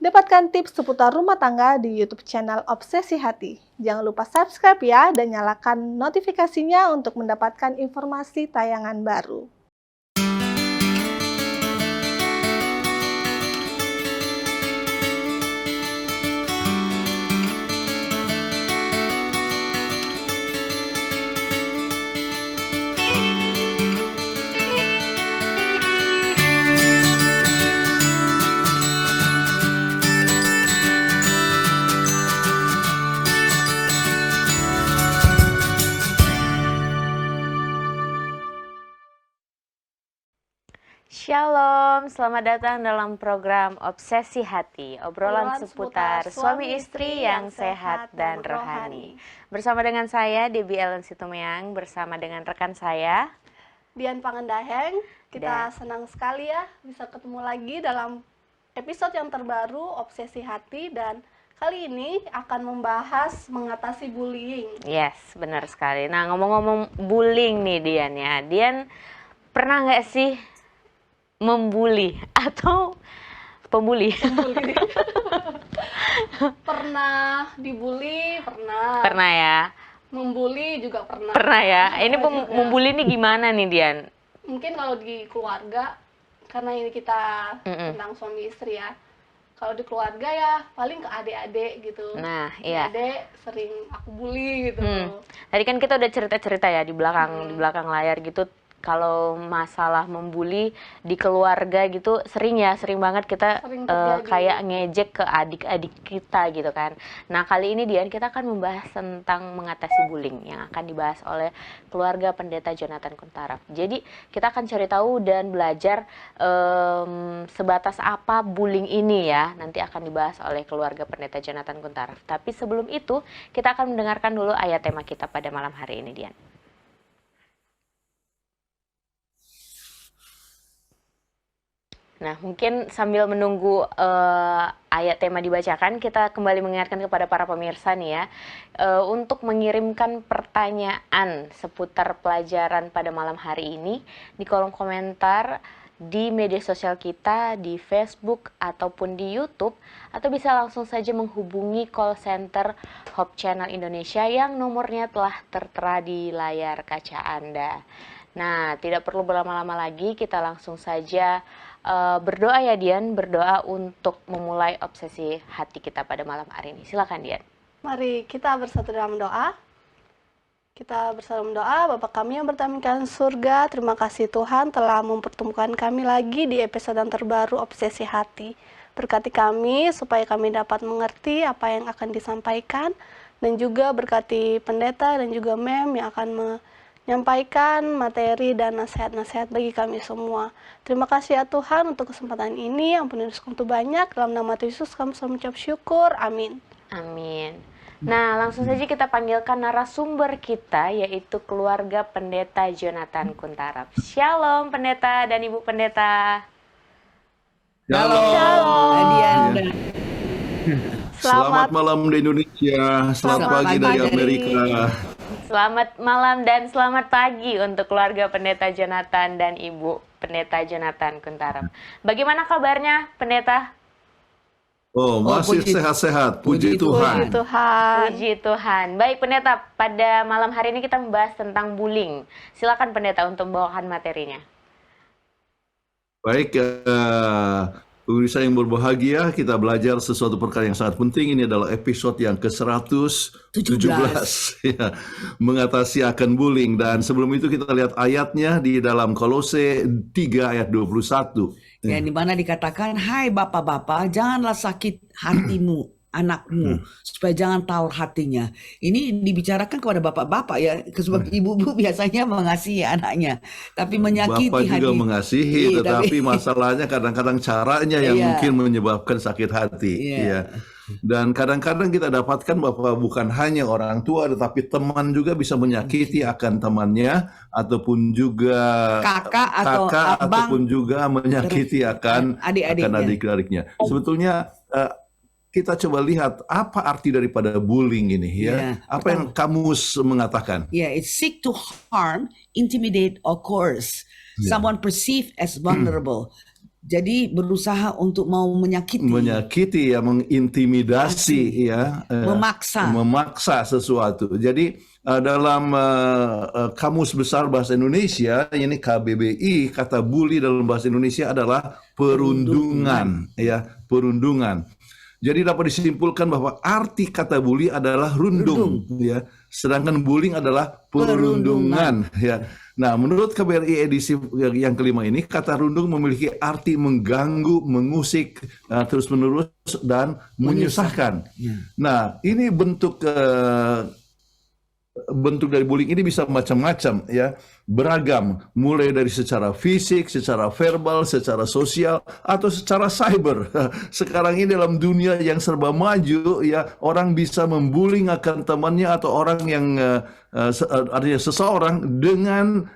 Dapatkan tips seputar rumah tangga di YouTube channel Obsesi Hati. Jangan lupa subscribe ya dan nyalakan notifikasinya untuk mendapatkan informasi tayangan baru. Shalom, selamat datang dalam program Obsesi Hati, obrolan seputar suami istri yang sehat dan rohani. Bersama dengan saya, Debbie Ellen Situmeang, bersama dengan rekan saya, Dian Pangendaheng. Kita senang sekali ya bisa ketemu lagi dalam episode yang terbaru Obsesi Hati, dan kali ini akan membahas mengatasi bullying. Yes, benar sekali. Nah, ngomong-ngomong bullying nih Dian ya, Dian pernah nggak sih membuli atau pembuli? Pernah dibully, pernah. Pernah ya? Membuli juga pernah. Pernah ya? Ini membuli ini gimana nih Dian? Mungkin kalau di keluarga, karena ini kita tentang suami istri ya. Kalau di keluarga ya paling ke adik-adik gitu. Nah, iya. Adik sering aku bully gitu. Tadi kan kita udah cerita-cerita ya di belakang layar gitu. Kalau masalah membuli di keluarga gitu sering banget kita kayak ngejek ke adik-adik kita gitu kan. Nah, kali ini Dian, kita akan membahas tentang mengatasi bullying yang akan dibahas oleh keluarga Pendeta Jonathan Kuntaraf. Jadi kita akan cari tahu dan belajar sebatas apa bullying ini ya. Nanti akan dibahas oleh keluarga Pendeta Jonathan Kuntaraf. Tapi sebelum itu kita akan mendengarkan dulu ayat tema kita pada malam hari ini, Dian. Nah, mungkin sambil menunggu ayat tema dibacakan, kita kembali mengingatkan kepada para pemirsa nih ya, untuk mengirimkan pertanyaan seputar pelajaran pada malam hari ini di kolom komentar di media sosial kita, di Facebook ataupun di YouTube, atau bisa langsung saja menghubungi call center Hope Channel Indonesia yang nomornya telah tertera di layar kaca Anda. Nah, tidak perlu berlama-lama lagi, kita langsung saja berdoa ya Dian, berdoa untuk memulai obsesi hati kita pada malam hari ini. Silakan Dian. Mari kita bersatu dalam doa. Kita bersama doa. Bapa kami yang bertahta di surga, terima kasih Tuhan telah mempertemukan kami lagi di episode yang terbaru Obsesi Hati. Berkati kami supaya kami dapat mengerti apa yang akan disampaikan, dan juga berkati pendeta dan juga Mem yang akan menyampaikan materi dan nasihat-nasihat bagi kami semua. Terima kasih ya Tuhan untuk kesempatan ini, ampuni dosa kami banyak. Dalam nama Tuhan Yesus kami selalu mengucap syukur. Amin. Amin. Nah, langsung saja kita panggilkan narasumber kita, yaitu keluarga Pendeta Jonathan Kuntaraf. Shalom Pendeta dan Ibu Pendeta. Shalom. Selamat malam di Indonesia, selamat pagi dari Amerika. Selamat malam dan selamat pagi untuk keluarga Pendeta Jonathan dan Ibu Pendeta Jonathan Kuntaraf. Bagaimana kabarnya, Pendeta? Oh, masih sehat-sehat. Puji Tuhan. Puji Tuhan. Baik, Pendeta, pada malam hari ini kita membahas tentang bullying. Silakan Pendeta untuk membawakan materinya. Baik, pemirsa yang berbahagia, kita belajar sesuatu perkara yang sangat penting. Ini adalah episode yang ke-117 ya, mengatasi akan bullying. Dan sebelum itu kita lihat ayatnya di dalam Kolose 3 ayat 21. Ya, di mana dikatakan, hai bapak-bapak, janganlah sakit hatimu anakmu, supaya jangan tawar hatinya. Ini dibicarakan kepada bapak-bapak ya, sebab ibu-ibu biasanya mengasihi anaknya, tapi menyakiti bapak juga hati. mengasihi, tetapi masalahnya kadang-kadang caranya yang mungkin menyebabkan sakit hati. Ya. Dan kadang-kadang kita dapatkan bahwa bukan hanya orang tua, tetapi teman juga bisa menyakiti akan temannya, ataupun juga kakak atau abang, ataupun juga menyakiti akan adik-adiknya. Sebetulnya kita coba lihat apa arti daripada bullying ini ya. Apa yang kamus mengatakan? It's seek to harm, intimidate, or coerce someone perceived as vulnerable Jadi berusaha untuk mau menyakiti ya, mengintimidasi ya, memaksa sesuatu. Jadi dalam Kamus Besar Bahasa Indonesia, ini KBBI, kata bully dalam bahasa Indonesia adalah perundungan ya, perundungan. Jadi dapat disimpulkan bahwa arti kata bully adalah rundung ya, sedangkan bullying adalah perundungan ya. Nah, menurut KBRI edisi yang kelima ini, kata rundung memiliki arti mengganggu, mengusik, terus-menerus, dan menyusahkan. Nah, ini bentuk dari bullying ini bisa macam-macam ya, beragam, mulai dari secara fisik, secara verbal, secara sosial, atau secara cyber. Sekarang ini dalam dunia yang serba maju ya, orang bisa membullying akan temannya atau orang yang artinya seseorang dengan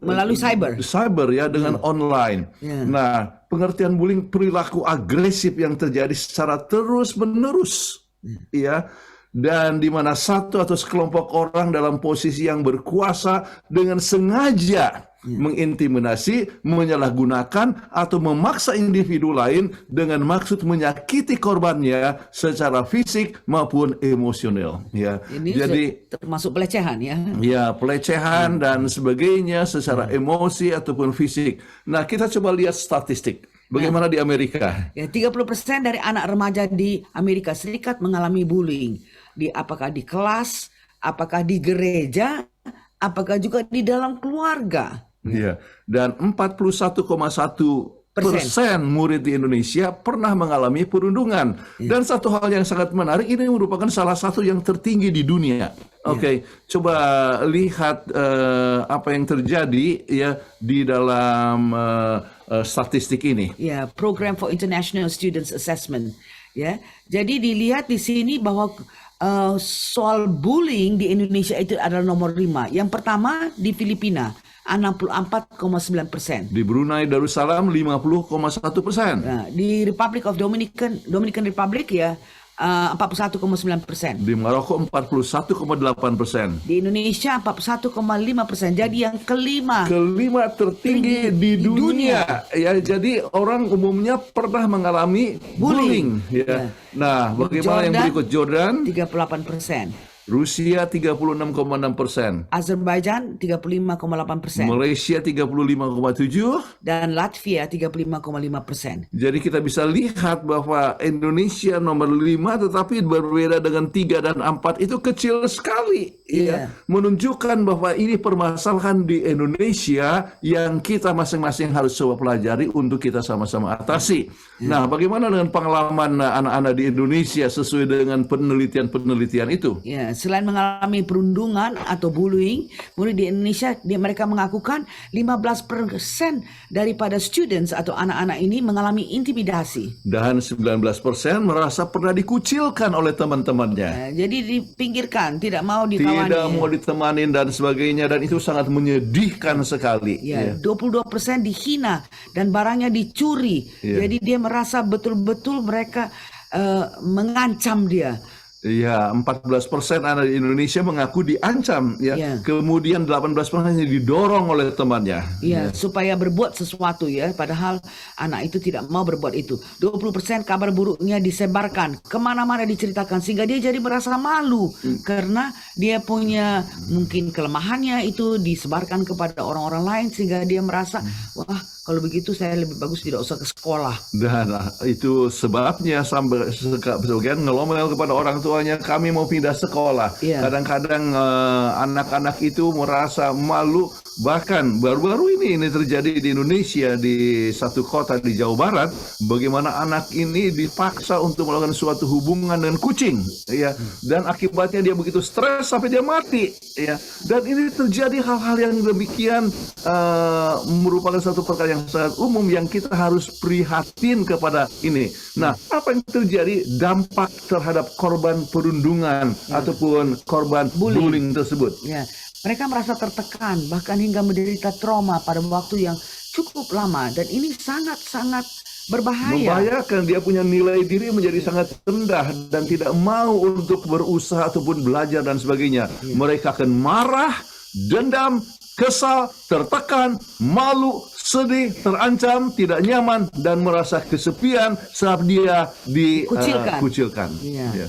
melalui cyber ya, dengan online. Nah, pengertian bullying perilaku agresif yang terjadi secara terus-menerus ya, dan di mana satu atau sekelompok orang dalam posisi yang berkuasa dengan sengaja mengintimidasi, menyalahgunakan, atau memaksa individu lain dengan maksud menyakiti korbannya secara fisik maupun emosional. Ya, ini jadi termasuk pelecehan ya. Ya, pelecehan dan sebagainya secara emosi ataupun fisik. Nah, kita coba lihat statistik. Bagaimana di Amerika? Ya, 30% dari anak remaja di Amerika Serikat mengalami bullying. Apakah di kelas, apakah di gereja, apakah juga di dalam keluarga. Ya, dan 41,1% murid di Indonesia pernah mengalami perundungan. Dan satu hal yang sangat menarik, ini merupakan salah satu yang tertinggi di dunia. Oke, coba lihat apa yang terjadi ya di dalam statistik ini. Ya, Program for International Students Assessment. Ya, jadi dilihat di sini bahwa soal bullying di Indonesia itu adalah nomor 5. Yang pertama di Filipina 64,9%. Di Brunei Darussalam 50,1%. Nah, di Republic of Dominican Republic ya 41,9%. Di Maroko 41,8%. Di Indonesia 41,5%. Jadi yang kelima tertinggi di dunia. Ya, jadi orang umumnya pernah mengalami bullying. Ya. Nah, bagaimana yang berikut? Jordan 38%. Rusia 36,6%. Azerbaijan 35,8%. Malaysia 35,7%. Dan Latvia 35,5%. Jadi kita bisa lihat bahwa Indonesia nomor 5 tetapi berbeda dengan 3 dan 4 itu kecil sekali. Ya. Menunjukkan bahwa ini permasalahan di Indonesia yang kita masing-masing harus coba pelajari untuk kita sama-sama atasi. Nah, bagaimana dengan pengalaman anak-anak di Indonesia sesuai dengan penelitian-penelitian itu? Ya, selain mengalami perundungan atau bullying, murid di Indonesia mereka mengakukan 15% daripada students atau anak-anak ini mengalami intimidasi. Dan 19% merasa pernah dikucilkan oleh teman-temannya. Ya, jadi dipinggirkan, tidak mau ditawani. Tidak mau ditemanin dan sebagainya, dan itu sangat menyedihkan sekali. Ya, 22% dihina dan barangnya dicuri. Jadi dia merasa betul-betul mereka mengancam dia. Ya, 14% anak di Indonesia mengaku diancam, ya. Kemudian 18% didorong oleh temannya. Ya, supaya berbuat sesuatu ya, padahal anak itu tidak mau berbuat itu. 20% kabar buruknya disebarkan kemana-mana, diceritakan sehingga dia jadi merasa malu karena dia punya mungkin kelemahannya itu disebarkan kepada orang-orang lain sehingga dia merasa wah, kalau begitu saya lebih bagus tidak usah ke sekolah. Dan itu sebabnya sampai sebagian ngelomel kepada orang tuanya, kami mau pindah sekolah. Kadang-kadang anak-anak itu merasa malu. Bahkan baru-baru ini terjadi di Indonesia, di satu kota di Jawa Barat, bagaimana anak ini dipaksa untuk melakukan suatu hubungan dengan kucing, ya, dan akibatnya dia begitu stres sampai dia mati, ya. Dan ini terjadi hal-hal yang demikian merupakan satu perkara yang sangat umum yang kita harus prihatin kepada ini. Nah, apa yang terjadi dampak terhadap korban perundungan ataupun korban bullying tersebut? Ya. Mereka merasa tertekan, bahkan hingga menderita trauma pada waktu yang cukup lama. Dan ini sangat-sangat berbahaya. Membahayakan, dia punya nilai diri menjadi sangat rendah dan tidak mau untuk berusaha ataupun belajar dan sebagainya. Mereka akan marah, dendam, kesal, tertekan, malu, sedih, terancam, tidak nyaman, dan merasa kesepian saat dia Kucilkan. dikucilkan. Iya. Ya.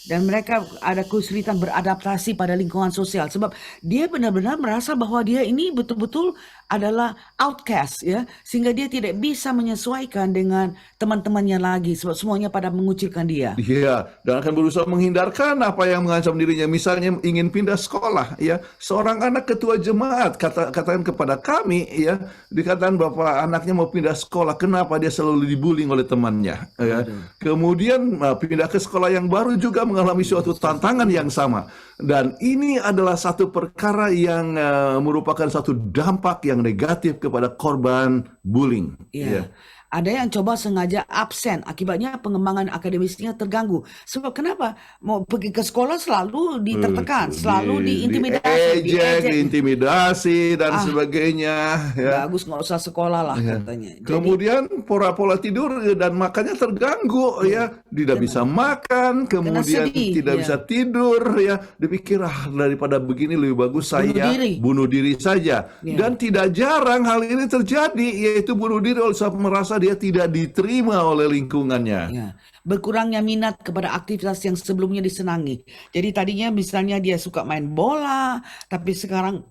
Dan mereka ada kesulitan beradaptasi pada lingkungan sosial sebab dia benar-benar merasa bahwa dia ini betul-betul adalah outcast ya, sehingga dia tidak bisa menyesuaikan dengan teman-temannya lagi sebab semuanya pada mengucilkan dia. Iya, dan akan berusaha menghindarkan apa yang mengancam dirinya. Misalnya ingin pindah sekolah, ya. Seorang anak ketua jemaat katakan kepada kami, ya, dikatakan bahwa anaknya mau pindah sekolah. Kenapa? Dia selalu dibullying oleh temannya. Ya. Kemudian pindah ke sekolah yang baru juga mengalami suatu tantangan yang sama. Dan ini adalah satu perkara yang merupakan satu dampak yang negatif kepada korban bullying. Ya. Ya. Ada yang coba sengaja absen, akibatnya pengembangan akademisnya terganggu. Sebab kenapa? Mau pergi ke sekolah selalu ditertekan, selalu diintimidasi, diejek, diintimidasi dan Ah. sebagainya. Ya. Bagus nggak usah sekolah lah katanya. Jadi, Kemudian pola-pola tidur dan makannya terganggu, ya, tidak bisa makan, kemudian sedih, tidak ya. bisa tidur, ya, dipikir daripada begini lebih bagus saya bunuh diri saja. Ya. Dan tidak jarang hal ini terjadi, yaitu bunuh diri oleh sebab merasa dia tidak diterima oleh lingkungannya. ya, berkurangnya minat kepada aktivitas yang sebelumnya disenangi. Jadi tadinya misalnya dia suka main bola, tapi sekarang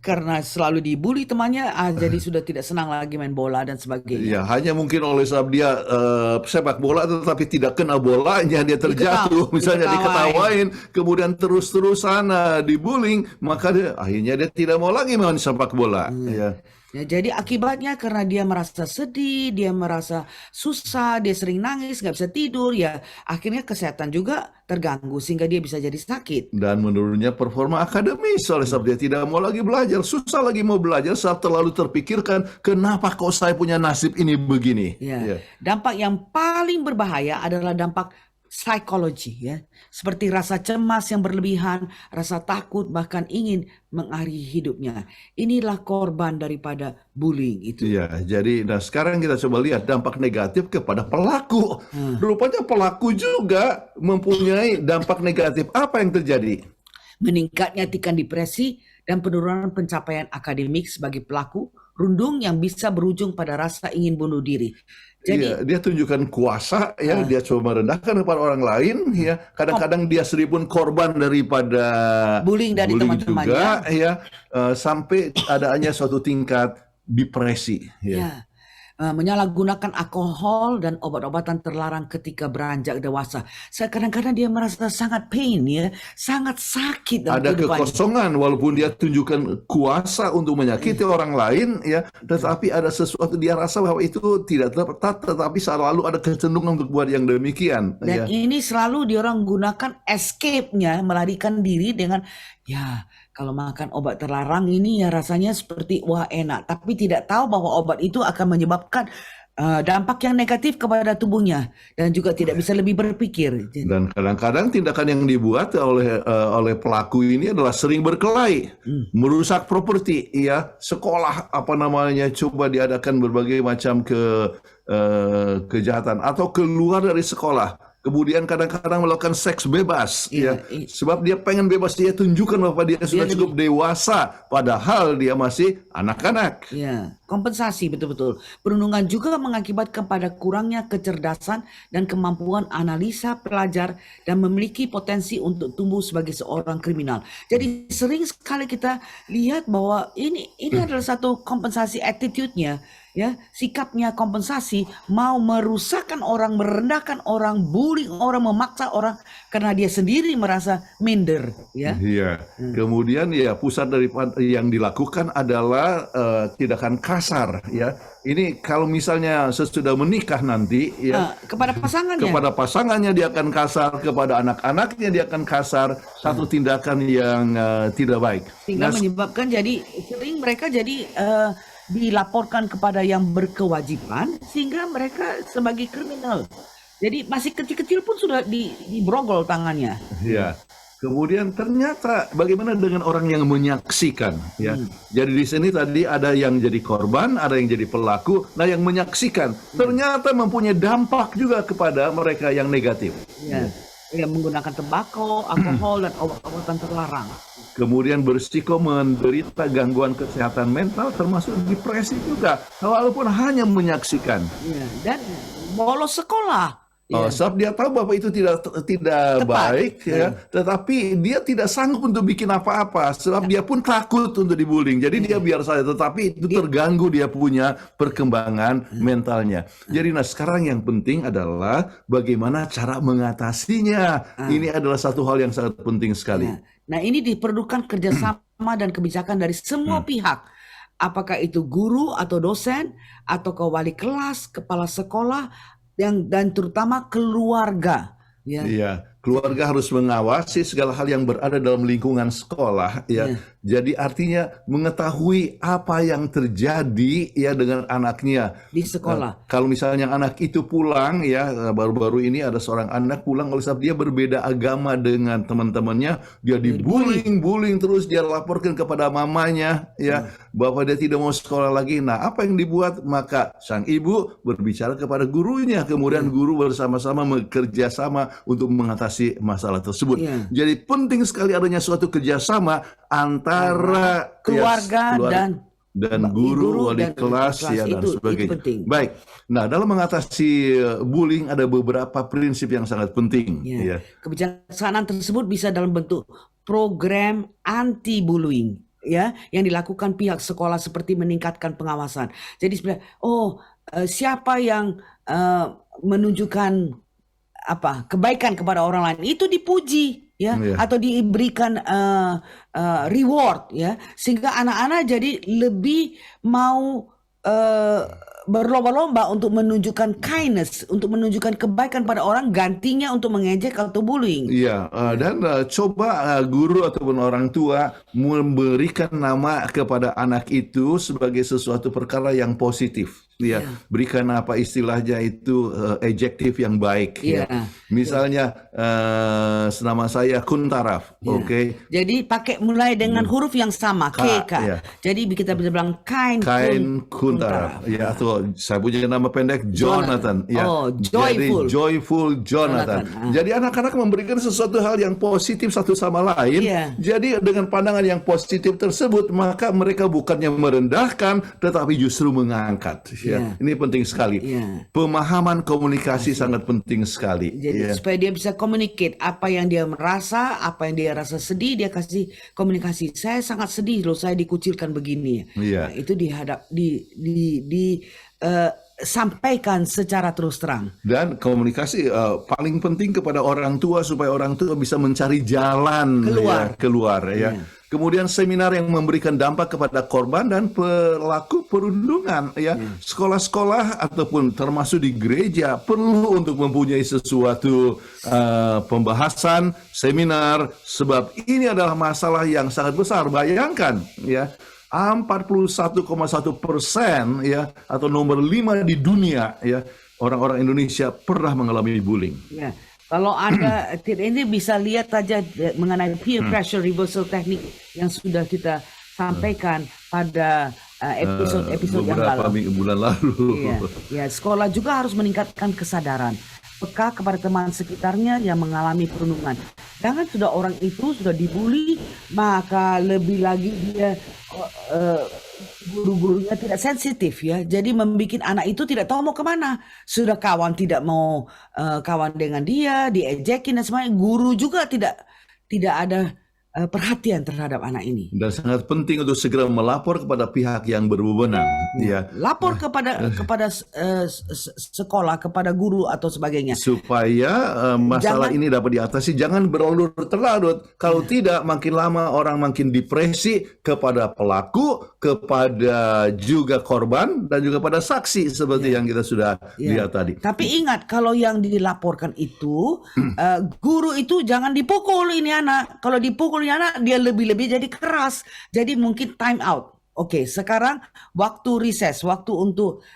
karena selalu dibully temannya, jadi sudah tidak senang lagi main bola dan sebagainya. Ya, hanya mungkin oleh sebab dia sepak bola tetapi tidak kena bolanya, dia terjatuh, misalnya diketawain, kemudian terus-terusan dibullying, maka akhirnya dia tidak mau lagi main sepak bola. Ya. Ya, jadi akibatnya karena dia merasa sedih, dia merasa susah, dia sering nangis, nggak bisa tidur, ya akhirnya kesehatan juga terganggu sehingga dia bisa jadi sakit. Dan menurunnya performa akademis oleh sebab dia tidak mau lagi belajar, susah lagi mau belajar saat terlalu terpikirkan kenapa kok saya punya nasib ini begini. Ya. Ya. Dampak yang paling berbahaya adalah dampak psikologi ya, seperti rasa cemas yang berlebihan, rasa takut, bahkan ingin mengakhiri hidupnya. Inilah korban daripada bullying itu. Ya, jadi sekarang kita coba lihat dampak negatif kepada pelaku. Rupanya pelaku juga mempunyai dampak negatif. Apa yang terjadi? Meningkatnya tingkat depresi dan penurunan pencapaian akademik sebagai pelaku rundung yang bisa berujung pada rasa ingin bunuh diri. Jadi dia tunjukkan kuasa, ya, dia coba merendahkan kepada orang lain, ya. Kadang-kadang dia sendiri pun korban daripada bullying dari teman-temannya juga, ya, sampai adanya suatu tingkat depresi. Ya. Ya. Menyalahgunakan alkohol dan obat-obatan terlarang ketika beranjak dewasa. Kadang-kadang dia merasa sangat pain ya, sangat sakit dalam Ada kehidupannya. kekosongan walaupun dia tunjukkan kuasa untuk menyakiti orang lain, ya, tetapi ada sesuatu dia rasa bahwa itu tidak tepat, tetapi selalu ada kecenderungan untuk buat yang demikian. Dan Ya. ini selalu diorang gunakan escape-nya, melarikan diri dengan ya kalau makan obat terlarang ini ya rasanya seperti wah enak, tapi tidak tahu bahwa obat itu akan menyebabkan dampak yang negatif kepada tubuhnya dan juga tidak bisa lebih berpikir. Dan kadang-kadang tindakan yang dibuat oleh pelaku ini adalah sering berkelahi, merusak properti, ya, sekolah coba diadakan berbagai macam kejahatan atau keluar dari sekolah. Kemudian kadang-kadang melakukan seks bebas, ya, sebab dia pengen bebas, dia tunjukkan bahwa dia sudah cukup dewasa, padahal dia masih anak-anak. Ya, kompensasi betul-betul. Perundungan juga mengakibatkan pada kurangnya kecerdasan dan kemampuan analisa pelajar dan memiliki potensi untuk tumbuh sebagai seorang kriminal. Jadi sering sekali kita lihat bahwa ini adalah satu kompensasi attitude-nya. Ya, sikapnya kompensasi, mau merusakkan orang, merendahkan orang, bullying orang, memaksa orang karena dia sendiri merasa minder, ya. Iya. Kemudian ya pusat daripada yang dilakukan adalah tindakan kasar, ya. Ini kalau misalnya sesudah menikah nanti, ya, Kepada pasangannya. kepada pasangannya dia akan kasar, kepada anak-anaknya dia akan kasar, satu tindakan yang tidak baik. Sehingga menyebabkan jadi sering mereka jadi dilaporkan kepada yang berkewajiban sehingga mereka sebagai kriminal. Jadi masih kecil-kecil pun sudah dibrogol tangannya. Ya. Kemudian ternyata bagaimana dengan orang yang menyaksikan, ya. Jadi di sini tadi ada yang jadi korban, ada yang jadi pelaku. Nah, yang menyaksikan ternyata mempunyai dampak juga kepada mereka yang negatif. Ya. Yang menggunakan tembakau, alkohol dan obat-obatan terlarang. kemudian berisiko menderita gangguan kesehatan mental termasuk depresi juga, walaupun hanya menyaksikan. Ya, dan bolos sekolah. Oh, Ya, sebab dia tahu bahwa itu tidak tepat. baik ya, tetapi dia tidak sanggup untuk bikin apa-apa sebab dia pun takut untuk dibullying. Jadi dia biar saja, tetapi itu terganggu dia punya perkembangan mentalnya. Jadi sekarang yang penting adalah bagaimana cara mengatasinya. Ini adalah satu hal yang sangat penting sekali. Nah, ini diperlukan kerjasama dan kebijakan dari semua pihak. Apakah itu guru atau dosen, atau wali kelas, kepala sekolah, dan terutama keluarga. Ya. Iya, keluarga harus mengawasi segala hal yang berada dalam lingkungan sekolah ya. Jadi artinya mengetahui apa yang terjadi ya dengan anaknya Di sekolah. Kalau misalnya anak itu pulang ya, baru-baru ini ada seorang anak pulang oleh sebab dia berbeda agama dengan teman-temannya, dia bullying terus, dia laporkan kepada mamanya ya bahwa dia tidak mau sekolah lagi. Nah, apa yang dibuat? Maka sang ibu berbicara kepada gurunya, kemudian guru bersama-sama bekerja sama untuk mengatasi masalah tersebut. Jadi penting sekali adanya suatu kerjasama antara keluarga dan guru, wali kelas ya, dan sebagainya. Itu penting. Baik. Nah, dalam mengatasi bullying ada beberapa prinsip yang sangat penting. Ya. Kebijaksanaan tersebut bisa dalam bentuk program anti-bullying ya, yang dilakukan pihak sekolah seperti meningkatkan pengawasan. Jadi sebenarnya, siapa yang menunjukkan kebaikan kepada orang lain itu dipuji ya, atau diberikan reward ya, sehingga anak-anak jadi lebih mau berlomba-lomba untuk menunjukkan kindness, untuk menunjukkan kebaikan pada orang, gantinya untuk mengejek atau bullying. Iya, dan coba guru ataupun orang tua memberikan nama kepada anak itu sebagai sesuatu perkara yang positif. Ya, berikan apa istilahnya itu adjektif yang baik. Ya. Misalnya nama saya Kuntaraf, oke. Jadi pakai mulai dengan huruf yang sama, KK. Jadi kita bisa bilang kind Kuntaraf. Ya, atau saya punya nama pendek Jonathan. Ya. Joyful. Jadi joyful Jonathan. Jadi anak-anak memberikan sesuatu hal yang positif satu sama lain. Jadi dengan pandangan yang positif tersebut, maka mereka bukannya merendahkan, tetapi justru mengangkat. Ya, ini penting sekali. Pemahaman komunikasi sangat penting sekali. Jadi supaya dia bisa communicate apa yang dia merasa, apa yang dia rasa sedih, dia kasih komunikasi. Saya sangat sedih loh, saya dikucilkan begini. Nah, itu sampaikan secara terus terang. Dan komunikasi paling penting kepada orang tua supaya orang tua bisa mencari jalan keluar ya. Kemudian seminar yang memberikan dampak kepada korban dan pelaku perundungan ya. Sekolah-sekolah ataupun termasuk di gereja perlu untuk mempunyai sesuatu pembahasan seminar, sebab ini adalah masalah yang sangat besar. Bayangkan ya, 41,1% ya, atau nomor 5 di dunia ya, orang-orang Indonesia pernah mengalami bullying. Ya. Kalau Anda ini bisa lihat saja mengenai peer pressure reversal technique yang sudah kita sampaikan pada episode yang lalu. Bulan lalu. Ya, sekolah juga harus meningkatkan kesadaran peka kepada teman sekitarnya yang mengalami perundungan. Jangan sudah orang itu sudah dibully, maka lebih lagi dia guru-gurunya tidak sensitif ya. Jadi membuat anak itu tidak tahu mau kemana. Sudah kawan tidak mau kawan dengan dia, diejekin dan semuanya. Guru juga tidak ada perhatian terhadap anak ini. Dan sangat penting untuk segera melapor kepada pihak yang berwenang. Ya. Lapor kepada sekolah, kepada guru atau sebagainya. Supaya masalah ini dapat diatasi. Jangan berlarut-larut. Kalau tidak, makin lama orang makin depresi kepada pelaku, kepada juga korban, dan juga pada saksi seperti yang kita sudah lihat tadi. Tapi ingat, kalau yang dilaporkan itu, guru itu jangan dipukul ini anak. Kalau dipukul anak dia lebih-lebih jadi keras, jadi mungkin time out. Oke, sekarang waktu recess, waktu untuk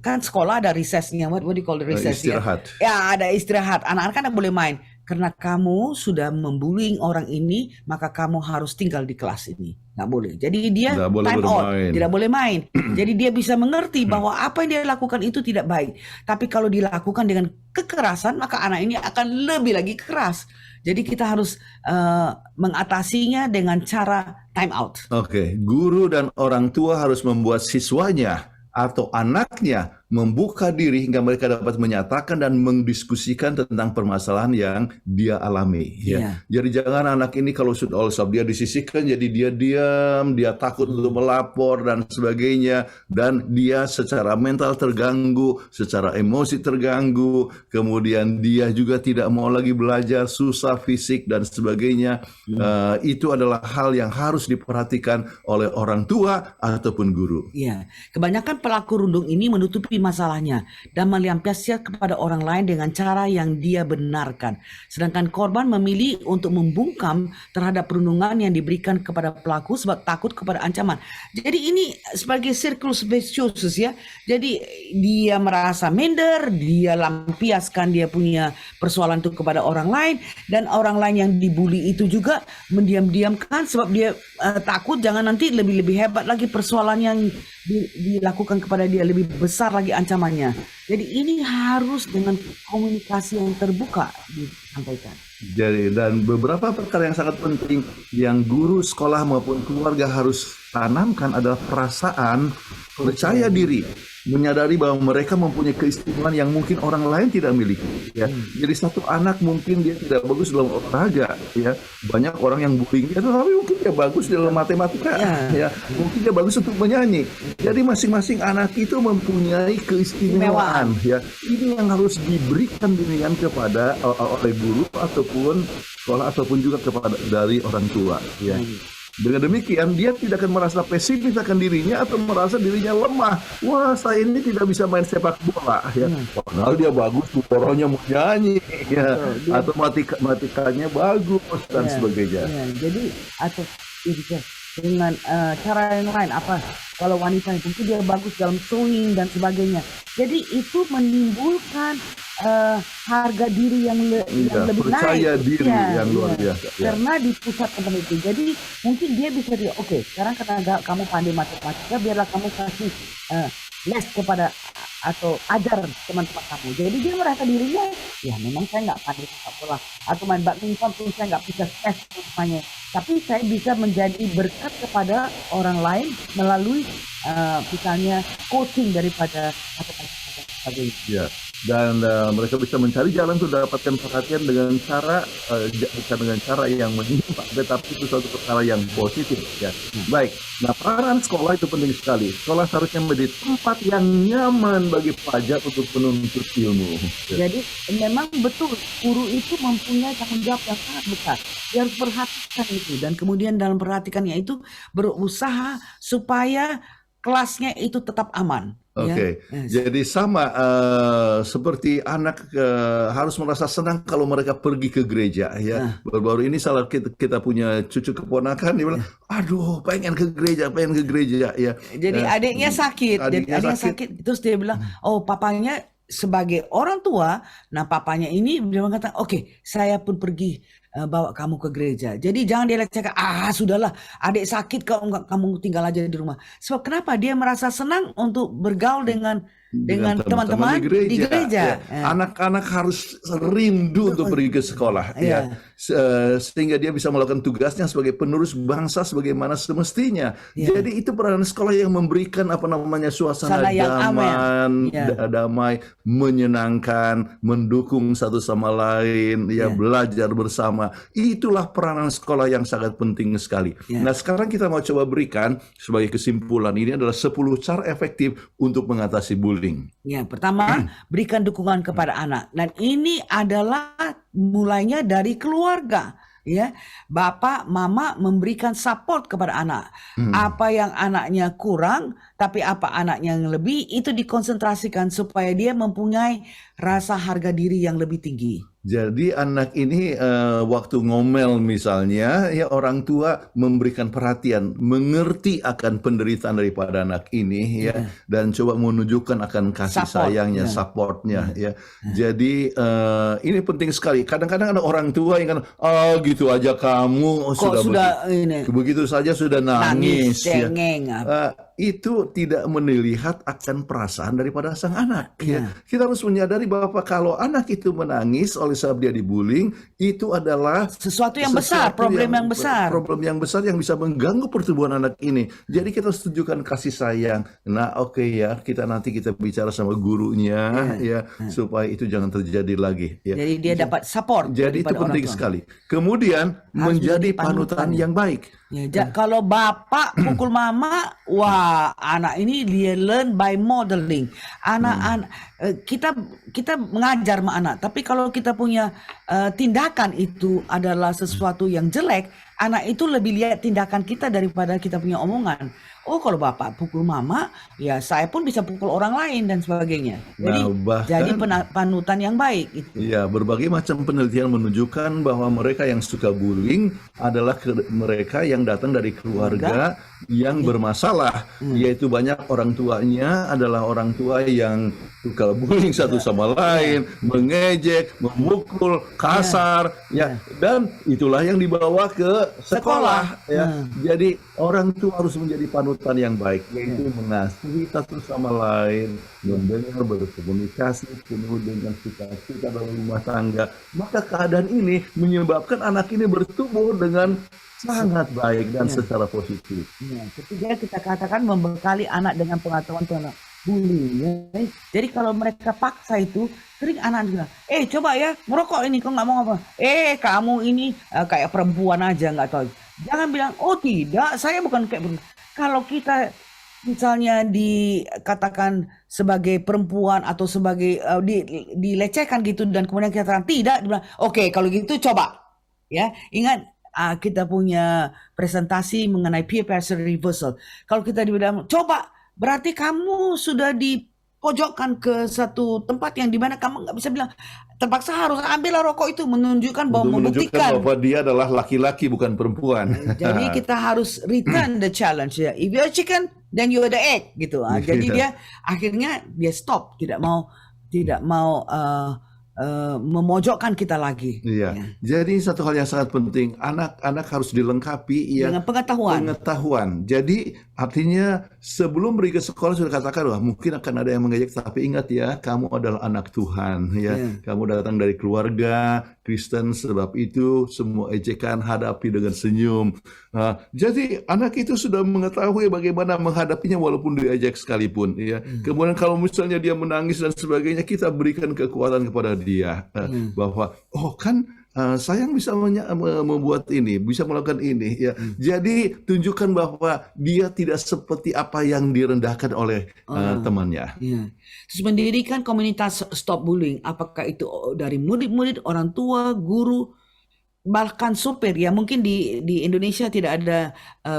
kan sekolah ada recessnya, what do you call the recess? Istirahat. Ya, ada istirahat. Anak-anak kan boleh main. Karena kamu sudah membullying orang ini, maka kamu harus tinggal di kelas ini. Nggak boleh. Jadi dia time out, tidak boleh main. Jadi dia bisa mengerti bahwa apa yang dia lakukan itu tidak baik. Tapi kalau dilakukan dengan kekerasan, maka anak ini akan lebih lagi keras. Jadi kita harus mengatasinya dengan cara time out. Oke, guru dan orang tua harus membuat siswanya atau anaknya membuka diri hingga mereka dapat menyatakan dan mendiskusikan tentang permasalahan yang dia alami. Ya. Jadi jangan anak ini kalau sudah dia disisihkan, jadi dia diam, dia takut untuk melapor dan sebagainya, dan dia secara mental terganggu, secara emosi terganggu, kemudian dia juga tidak mau lagi belajar, susah fisik dan sebagainya. Itu adalah hal yang harus diperhatikan oleh orang tua ataupun guru. Iya, kebanyakan pelaku rundung ini menutupi masalahnya dan melampiasnya kepada orang lain dengan cara yang dia benarkan. Sedangkan korban memilih untuk membungkam terhadap perundungan yang diberikan kepada pelaku sebab takut kepada ancaman. Jadi ini sebagai circus vicious ya. Jadi dia merasa minder, dia lampiaskan dia punya persoalan itu kepada orang lain, dan orang lain yang dibully itu juga mendiam-diamkan sebab dia takut jangan nanti lebih hebat lagi persoalan yang dilakukan kepada dia, lebih besar lagi ancamannya. Jadi ini harus dengan komunikasi yang terbuka disampaikan. Jadi, dan beberapa perkara yang sangat penting yang guru sekolah maupun keluarga harus tanamkan adalah perasaan percaya diri, menyadari bahwa mereka mempunyai keistimewaan yang mungkin orang lain tidak miliki. Ya, jadi satu anak mungkin dia tidak bagus dalam olahraga, ya, banyak orang yang bullying dia, tapi mungkin dia bagus dalam matematika, ya, mungkin dia bagus untuk menyanyi. Jadi masing-masing anak itu mempunyai keistimewaan, ya. Ini yang harus diberikan bimbingan kepada oleh guru ataupun sekolah ataupun juga kepada dari orang tua, ya. Dengan demikian dia tidak akan merasa pesimis akan dirinya atau merasa dirinya lemah. Wah, saya ini tidak bisa main sepak bola, ya. Padahal dia bagus, suaranya mau nyanyi, ya. Atau matematikanya bagus dan sebagainya. Ya, jadi atau dengan cara yang lain, apa kalau wanita itu dia bagus dalam sewing dan sebagainya. Jadi itu menimbulkan harga diri yang lebih percaya naik, diri yang luar biasa, karena dipusatkan pada itu. Jadi mungkin dia bisa oke, sekarang karena kamu pandai matematika, biarlah kamu kasih les kepada atau ajar teman-teman kamu. Jadi dia merasa dirinya, ya memang saya nggak pandai sepak bola atau main badminton pun saya nggak bisa smash semuanya, tapi saya bisa menjadi berkat kepada orang lain melalui misalnya coaching daripada sebagainya. Ya, dan mereka bisa mencari jalan untuk dapatkan perhatian dengan cara yang menyimpang, tetapi itu suatu perkara yang positif, ya. Baik, nah peran sekolah itu penting sekali. Sekolah seharusnya menjadi tempat yang nyaman bagi pelajar untuk menuntut ilmu. Ya. Jadi memang betul guru itu mempunyai tanggung jawab yang sangat besar. Dia harus perhatikan itu, dan kemudian dalam perhatikannya itu berusaha supaya kelasnya itu tetap aman. Oke, jadi sama seperti anak harus merasa senang kalau mereka pergi ke gereja, ya. Baru-baru ini kita punya cucu keponakan, dia bilang, aduh pengen ke gereja, ya. Jadi adiknya sakit, terus dia bilang, oh papanya sebagai orang tua, nah papanya ini dia mengatakan, oke, saya pun pergi bawa kamu ke gereja. Jadi jangan dia lecehkan, sudahlah, adik sakit kamu tinggal aja di rumah. Sebab kenapa? Dia merasa senang untuk bergaul dengan teman-teman di gereja. Anak-anak harus rindu untuk pergi ke sekolah, ya. Sehingga dia bisa melakukan tugasnya sebagai penerus bangsa sebagaimana semestinya. Jadi itu peranan sekolah yang memberikan suasana yang aman, damai, menyenangkan, mendukung satu sama lain, ya, belajar bersama. Itulah peranan sekolah yang sangat penting sekali. Nah, sekarang kita mau coba berikan sebagai kesimpulan, ini adalah 10 cara efektif untuk mengatasi bullying. Ya, pertama, berikan dukungan kepada anak. Dan ini adalah mulainya dari keluarga, ya. Bapak, mama memberikan support kepada anak. Apa yang anaknya kurang, tapi apa anaknya yang lebih, itu dikonsentrasikan supaya dia mempunyai rasa harga diri yang lebih tinggi. Jadi anak ini waktu ngomel misalnya, ya, orang tua memberikan perhatian, mengerti akan penderitaan daripada anak ini, ya, dan coba menunjukkan akan kasih sayangnya, supportnya, ya. Jadi ini penting sekali. Kadang-kadang ada orang tua yang kan, gitu aja kamu sudah ini, begitu saja sudah nangis, ya. itu tidak melihat akan perasaan daripada sang anak. Ya. Kita harus menyadari bahwa kalau anak itu menangis oleh sebab dia dibullying, itu adalah sesuatu yang besar, problem yang besar. Problem yang besar yang bisa mengganggu pertumbuhan anak ini. Jadi kita harus tunjukkan kasih sayang. Nah, oke ya, nanti kita bicara sama gurunya ya supaya itu jangan terjadi lagi. Ya. Jadi dia dapat support. Jadi itu penting sekali. Kemudian menjadi panutan yang baik. Ya, kalau bapak pukul mama, wah anak ini dia learn by modeling. Anak-anak kita mengajar sama anak, tapi kalau kita punya tindakan itu adalah sesuatu yang jelek, anak itu lebih lihat tindakan kita daripada kita punya omongan. Oh, kalau bapak pukul mama, ya saya pun bisa pukul orang lain dan sebagainya. Jadi jadi panutan yang baik. Iya, berbagai macam penelitian menunjukkan bahwa mereka yang suka bullying adalah mereka yang datang dari keluarga yang bermasalah, yaitu banyak orang tuanya adalah orang tua yang suka bullying satu sama lain, mengejek, memukul, kasar, dan itulah yang dibawa ke sekolah. Ya. Jadi orang tua harus menjadi panutan yang baik, yaitu mengasihi satu sama lain, mendengar, berkomunikasi penuh dengan sukacita dalam rumah tangga. Maka keadaan ini menyebabkan anak ini bertumbuh dengan sangat baik dan secara positif. Ketiga, kita katakan membekali anak dengan pengetahuan tentang bullying. Jadi kalau mereka paksa itu, sering anak bilang, coba ya merokok ini, kok nggak mau apa? Kamu ini kayak perempuan aja, nggak tahu. Jangan bilang, oh tidak, saya bukan kayak perempuan. Kalau kita misalnya dikatakan sebagai perempuan atau sebagai dilecehkan gitu, dan kemudian kita katakan tidak, dibilang, oke, kalau gitu coba. Ya, ingat, kita punya presentasi mengenai peer pressure reversal. Kalau kita dibilang coba, berarti kamu sudah dipojokkan ke satu tempat yang dimana kamu nggak bisa bilang terpaksa harus ambil rokok itu, menunjukkan bahwa membuktikan bahwa dia adalah laki-laki bukan perempuan. Jadi kita harus return the challenge ya. If you're chicken, then you're the egg gitu. Jadi dia akhirnya dia stop, tidak mau memojokkan kita lagi. Iya. Jadi satu hal yang sangat penting, anak-anak harus dilengkapi dengan pengetahuan. Jadi artinya sebelum pergi ke sekolah sudah katakan, wah mungkin akan ada yang mengejek, tapi ingat ya, kamu adalah anak Tuhan. Ya, kamu datang dari keluarga Kristen, sebab itu semua ejekan hadapi dengan senyum. Jadi anak itu sudah mengetahui bagaimana menghadapinya walaupun diejek sekalipun. Ya. Kemudian kalau misalnya dia menangis dan sebagainya, kita berikan kekuatan kepada dia bahwa saya bisa membuat ini, bisa melakukan ini. Ya. Jadi tunjukkan bahwa dia tidak seperti apa yang direndahkan oleh temannya. Terus mendirikan komunitas stop bullying, apakah itu dari murid-murid, orang tua, guru, bahkan sopir ya. Mungkin di Indonesia tidak ada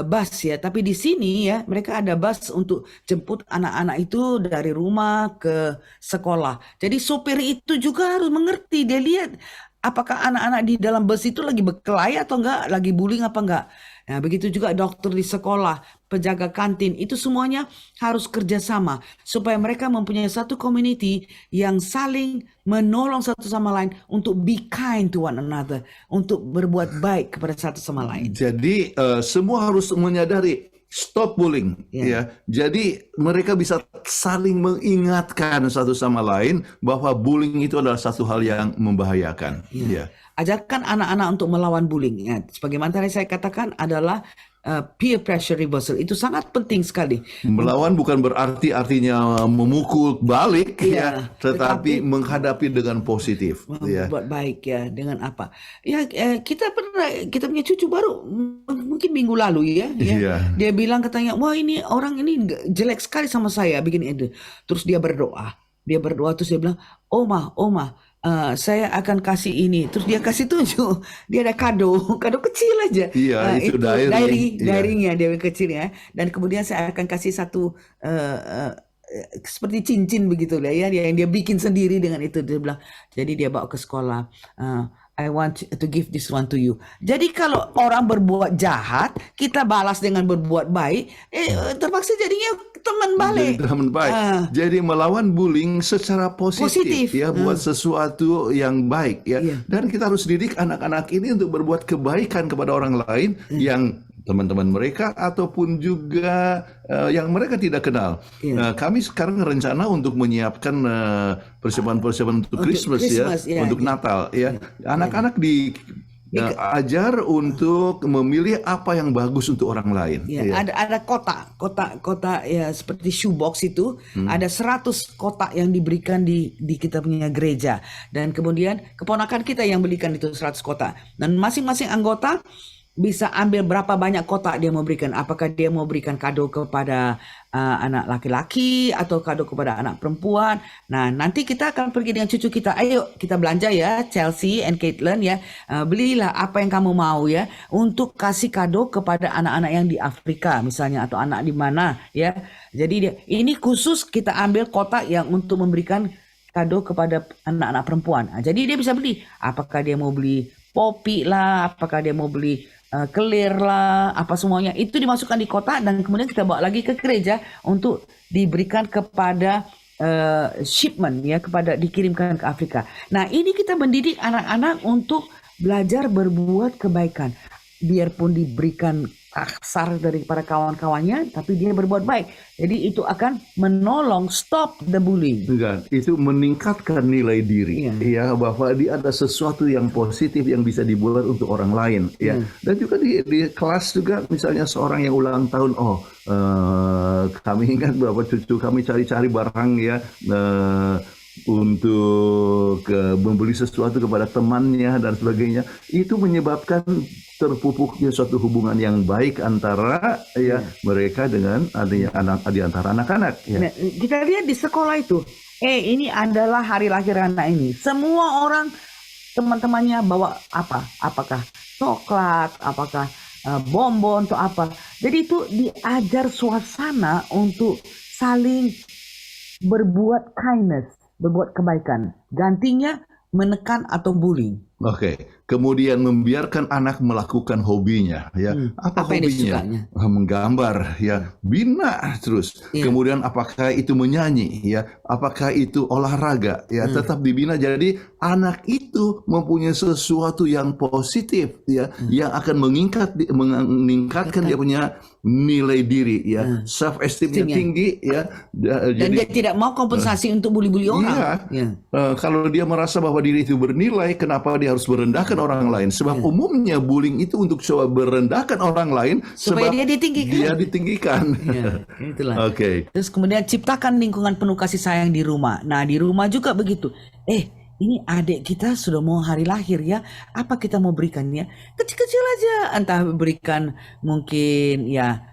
bus ya, tapi di sini ya mereka ada bus untuk jemput anak-anak itu dari rumah ke sekolah. Jadi sopir itu juga harus mengerti, dia lihat apakah anak-anak di dalam bus itu lagi berkelahi atau enggak, lagi bullying apa enggak. Nah, begitu juga dokter di sekolah, penjaga kantin, itu semuanya harus kerjasama supaya mereka mempunyai satu community yang saling menolong satu sama lain untuk be kind to one another, untuk berbuat baik kepada satu sama lain. Jadi semua harus menyadari stop bullying. Ya. Jadi mereka bisa saling mengingatkan satu sama lain bahwa bullying itu adalah satu hal yang membahayakan. Ya. Ajarkan anak-anak untuk melawan bullying. Ya, sebagaimana tadi saya katakan adalah peer pressure reversal. Itu sangat penting sekali. Melawan bukan berarti artinya memukul balik, tetapi menghadapi dengan positif. Buat baik ya, dengan apa? Ya, kita punya cucu baru mungkin minggu lalu ya. Dia bilang katanya, wah ini orang ini jelek sekali sama saya, bikin itu. Terus dia berdoa. Terus dia bilang, Oma, saya akan kasih ini. Terus dia kasih tunjuk, dia ada kado kecil aja. Itu diary-nya dia kecil ya. Dan kemudian saya akan kasih satu seperti cincin begitu lah ya, yang dia bikin sendiri dengan itu. Dia bilang, jadi dia bawa ke sekolah. I want to give this one to you. Jadi kalau orang berbuat jahat, kita balas dengan berbuat baik, terpaksa jadinya teman balik. Jadi melawan bullying secara positif. Ya, buat sesuatu yang baik ya. Dan kita harus didik anak-anak ini untuk berbuat kebaikan kepada orang lain yang teman-teman mereka ataupun juga yang mereka tidak kenal. Iya. Kami sekarang rencana untuk menyiapkan persiapan-persiapan untuk Christmas ya, ya. untuk Natal ya. Anak-anak diajar untuk memilih apa yang bagus untuk orang lain. Ya, Ya. ada kotak ya seperti shoebox itu, ada 100 kotak yang diberikan di kita punya gereja, dan kemudian keponakan kita yang belikan itu 100 kotak, dan masing-masing anggota bisa ambil berapa banyak kotak dia mau berikan. Apakah dia mau berikan kado kepada anak laki-laki atau kado kepada anak perempuan. Nah, nanti kita akan pergi dengan cucu kita. Ayo kita belanja ya, Chelsea and Caitlin ya. Belilah apa yang kamu mau ya, untuk kasih kado kepada anak-anak yang di Afrika misalnya, atau anak di mana ya. Jadi ini khusus kita ambil kotak yang untuk memberikan kado kepada anak-anak perempuan. Jadi dia bisa beli. Apakah dia mau beli popi lah, apakah dia mau beli kelir lah, apa semuanya itu dimasukkan di kotak, dan kemudian kita bawa lagi ke gereja untuk diberikan kepada shipment ya, kepada dikirimkan ke Afrika. Nah, ini kita mendidik anak-anak untuk belajar berbuat kebaikan, biarpun diberikan kasar dari para kawan-kawannya, tapi dia berbuat baik. Jadi itu akan menolong stop the bullying. Enggak, itu meningkatkan nilai diri, ya, bahwa dia ada sesuatu yang positif yang bisa dibuat untuk orang lain, ya. Dan juga di kelas juga, misalnya seorang yang ulang tahun, kami ingat bahwa cucu kami cari-cari barang ya, untuk membeli sesuatu kepada temannya dan sebagainya, itu menyebabkan terpupuknya suatu hubungan yang baik antara mereka dengan di antara anak-anak. Ya. Nah, kita lihat di sekolah itu, ini adalah hari lahir anak ini. Semua orang teman-temannya bawa apa? Apakah coklat? Apakah bonbon atau apa? Jadi itu diajar suasana untuk saling berbuat kindness, berbuat kebaikan. Gantinya menekan atau bullying. Oke. Kemudian membiarkan anak melakukan hobinya, ya. Apa hobinya? Menggambar, ya. Bina terus. Kemudian apakah itu menyanyi, ya? Apakah itu olahraga, ya? Tetap dibina. Jadi anak itu mempunyai sesuatu yang positif, ya, yang akan meningkatkan dia punya nilai diri, ya. Self esteemnya tinggi, ya. Dan dia tidak mau kompensasi untuk bully-bully orang. Iya. Kalau dia merasa bahwa diri itu bernilai, kenapa dia harus merendahkan orang lain? Sebab umumnya bullying itu untuk coba merendahkan orang lain supaya sebab dia ditinggikan. Itulah. Oke. Terus kemudian ciptakan lingkungan penuh kasih sayang di rumah. Nah, di rumah juga begitu. Ini adik kita sudah mau hari lahir ya. Apa kita mau berikannya? Kecil-kecil aja. Entah berikan mungkin ya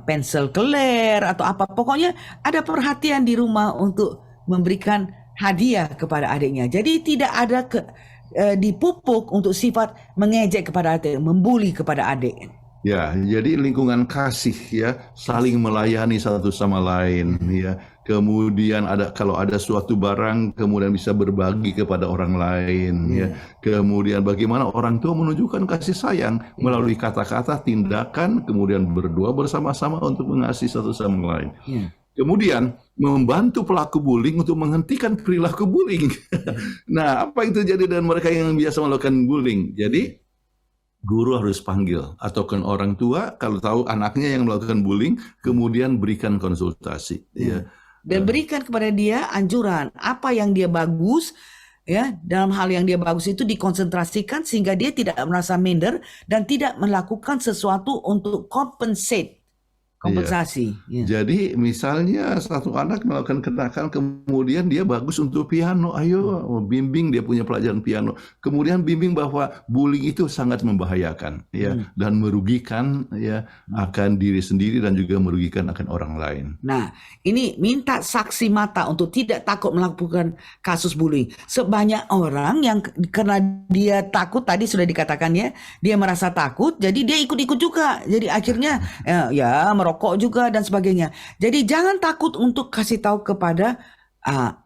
pensel keler atau apa. Pokoknya ada perhatian di rumah untuk memberikan hadiah kepada adiknya. Jadi tidak ada dipupuk untuk sifat mengejek kepada adik, membuli kepada adik. Ya, jadi lingkungan kasih ya, saling melayani satu sama lain ya. Kemudian kalau ada suatu barang, kemudian bisa berbagi kepada orang lain ya. Kemudian bagaimana orang tua menunjukkan kasih sayang melalui kata-kata, tindakan, kemudian berdoa bersama-sama untuk mengasihi satu sama lain. Kemudian membantu pelaku bullying untuk menghentikan perilaku bullying. Nah, apa yang terjadi dengan mereka yang biasa melakukan bullying? Jadi guru harus panggil atau kan orang tua kalau tahu anaknya yang melakukan bullying, kemudian berikan konsultasi. Ya. Dan berikan kepada dia anjuran apa yang dia bagus. Ya, dalam hal yang dia bagus itu dikonsentrasikan sehingga dia tidak merasa minder dan tidak melakukan sesuatu untuk kompensasi. Jadi misalnya satu anak melakukan kenakalan, kemudian dia bagus untuk piano, ayo bimbing dia punya pelajaran piano. Kemudian bimbing bahwa bullying itu sangat membahayakan, ya, dan merugikan ya akan diri sendiri dan juga merugikan akan orang lain. Nah, ini minta saksi mata untuk tidak takut melakukan kasus bullying. Sebanyak orang yang karena dia takut, tadi sudah dikatakan ya, dia merasa takut, jadi dia ikut-ikut juga. Jadi akhirnya merokok juga dan sebagainya. Jadi jangan takut untuk kasih tahu kepada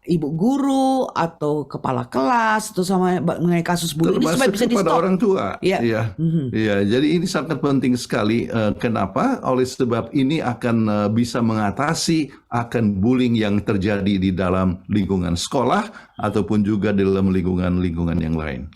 ibu guru atau kepala kelas atau sama mengenai kasus bullying ini supaya bisa kepada di-stop. orang tua. Iya. Jadi ini sangat penting sekali. Kenapa? Oleh sebab ini akan bisa mengatasi akan bullying yang terjadi di dalam lingkungan sekolah ataupun juga di dalam lingkungan yang lain.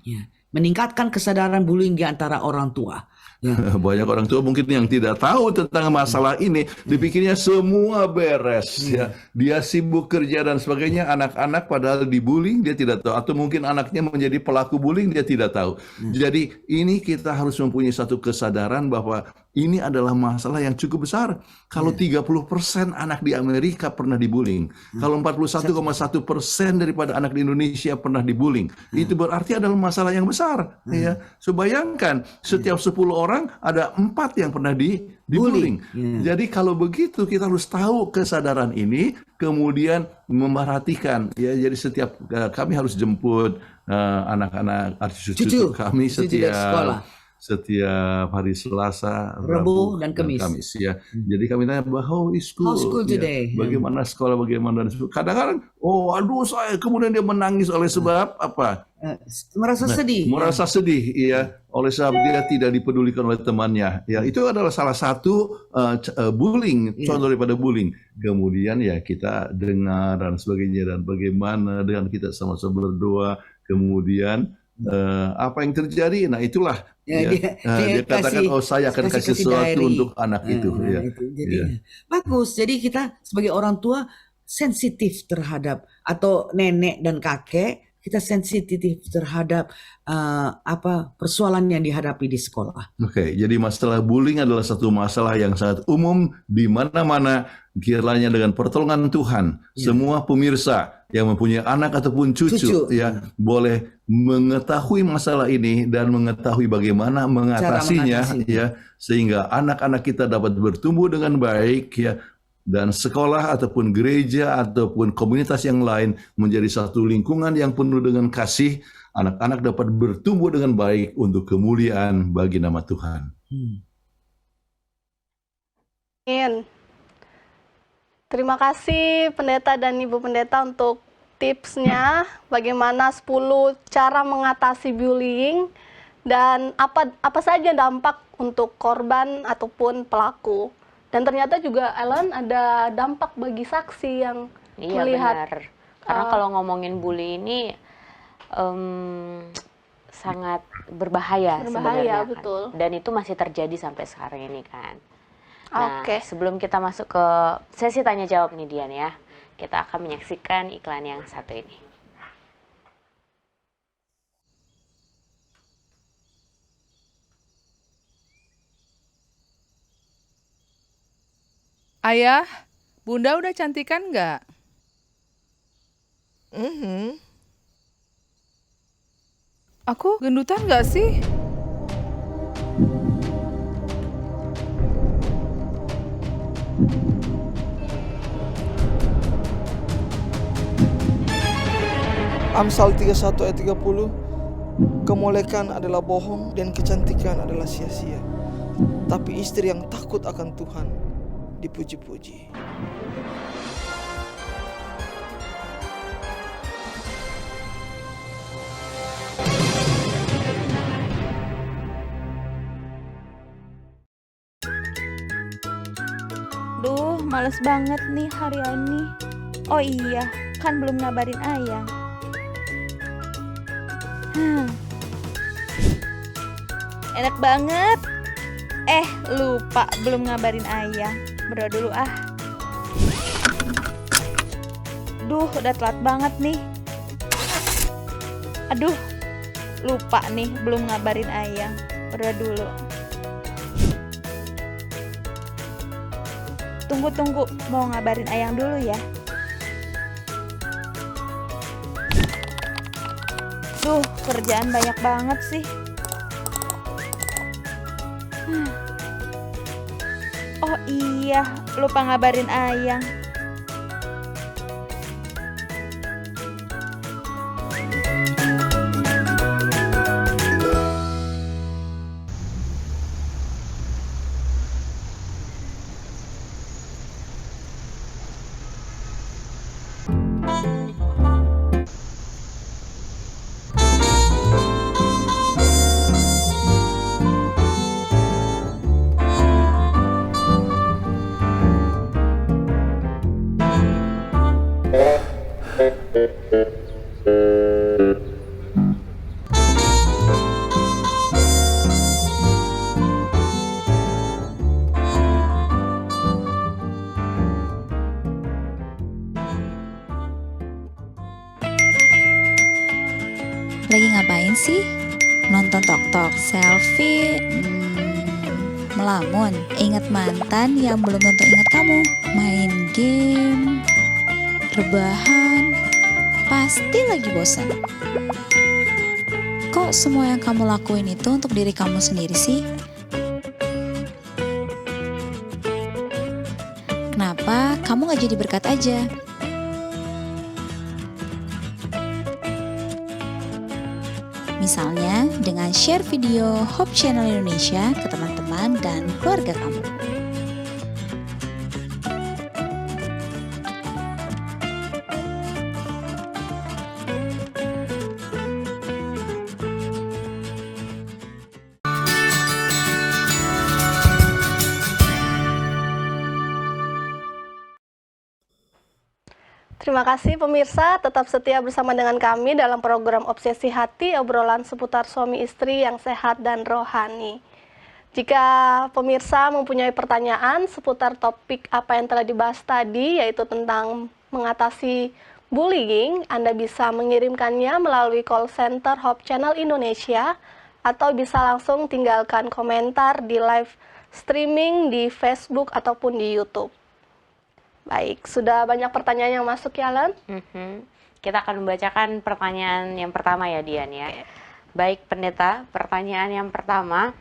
Meningkatkan kesadaran bullying di antara orang tua. Ya. Banyak orang tua mungkin yang tidak tahu tentang masalah ini, dipikirnya semua beres ya. Dia sibuk kerja dan sebagainya, anak-anak padahal dibully dia tidak tahu, atau mungkin anaknya menjadi pelaku bullying dia tidak tahu. Jadi ini kita harus mempunyai satu kesadaran bahwa ini adalah masalah yang cukup besar. Kalau 30% anak di Amerika pernah dibullying, kalau 41,1% daripada anak di Indonesia pernah dibullying, itu berarti adalah masalah yang besar. Ya, so bayangkan setiap 10 orang ada 4 yang pernah dibullying. Jadi kalau begitu kita harus tahu kesadaran ini, kemudian memperhatikan. Ya, jadi setiap kami harus jemput anak-anak cucu kami Cucu dari sekolah. setiap hari Selasa, Rabu, dan Kamis. Ya. Jadi kami tanya, how is school? How's school today? Ya, bagaimana sekolah, bagaimana. Kadang-kadang, aduh saya, kemudian dia menangis oleh sebab apa? Merasa sedih. Merasa sedih, ya, oleh sebab dia tidak dipedulikan oleh temannya. Ya, itu adalah salah satu bullying, contoh daripada bullying. Kemudian ya kita dengar dan sebagainya, dan bagaimana dengan kita sama-sama berdoa, kemudian apa yang terjadi? Nah itulah dia katakan, saya akan kasih sesuatu untuk anak itu. Ya. Itu. Jadi bagus. Jadi kita sebagai orang tua sensitif terhadap, atau nenek dan kakek, kita sensitif terhadap persoalan yang dihadapi di sekolah. Oke, jadi masalah bullying adalah satu masalah yang sangat umum di mana-mana. Kiranya dengan pertolongan Tuhan, semua pemirsa yang mempunyai anak ataupun cucu ya boleh mengetahui masalah ini dan mengetahui bagaimana mengatasinya, ya, sehingga anak-anak kita dapat bertumbuh dengan baik, ya, dan sekolah ataupun gereja ataupun komunitas yang lain menjadi satu lingkungan yang penuh dengan kasih. Anak-anak dapat bertumbuh dengan baik untuk kemuliaan bagi nama Tuhan. Amin. Terima kasih Pendeta dan Ibu Pendeta untuk tipsnya bagaimana 10 cara mengatasi bullying dan apa saja dampak untuk korban ataupun pelaku. Dan ternyata juga Ellen ada dampak bagi saksi yang melihat. Benar. Karena kalau ngomongin bully ini sangat berbahaya sebenarnya, betul. Kan? Dan itu masih terjadi sampai sekarang ini kan. Nah, sebelum kita masuk ke sesi tanya jawab nih Dian ya, kita akan menyaksikan iklan yang satu ini. Ayah, Bunda udah cantikan nggak? Aku gendutan nggak sih? Amsal 31 ayat 30, kemolekan adalah bohong dan kecantikan adalah sia-sia. Tapi istri yang takut akan Tuhan dipuji-puji. Duh, males banget nih hari ini. Oh iya, kan belum ngabarin ayah. Enak banget. Lupa belum ngabarin ayah. Berdoa dulu ah. Duh, udah telat banget nih. Aduh, lupa nih belum ngabarin ayah. Berdoa dulu. Tunggu, mau ngabarin ayang dulu ya. Duh, kerjaan banyak banget sih. Oh iya, lupa ngabarin ayang. Lagi ngapain sih? Nonton tok-tok, selfie, melamun, ingat mantan yang belum tentu ingat kamu, main game, rebahan, pasti lagi bosan. Kok semua yang kamu lakuin itu untuk diri kamu sendiri sih? Kenapa kamu gak jadi berkat aja? Misalnya dengan share video Hope Channel Indonesia ke teman-teman dan keluarga kamu. Terima kasih pemirsa, tetap setia bersama dengan kami dalam program Obsesi Hati, obrolan seputar suami istri yang sehat dan rohani. Jika pemirsa mempunyai pertanyaan seputar topik apa yang telah dibahas tadi, yaitu tentang mengatasi bullying, Anda bisa mengirimkannya melalui call center Hope Channel Indonesia, atau bisa langsung tinggalkan komentar di live streaming di Facebook ataupun di YouTube. Baik, sudah banyak pertanyaan yang masuk ya, Lan? Kita akan membacakan pertanyaan yang pertama ya, Dian ya. Baik, Pendeta, pertanyaan yang pertama.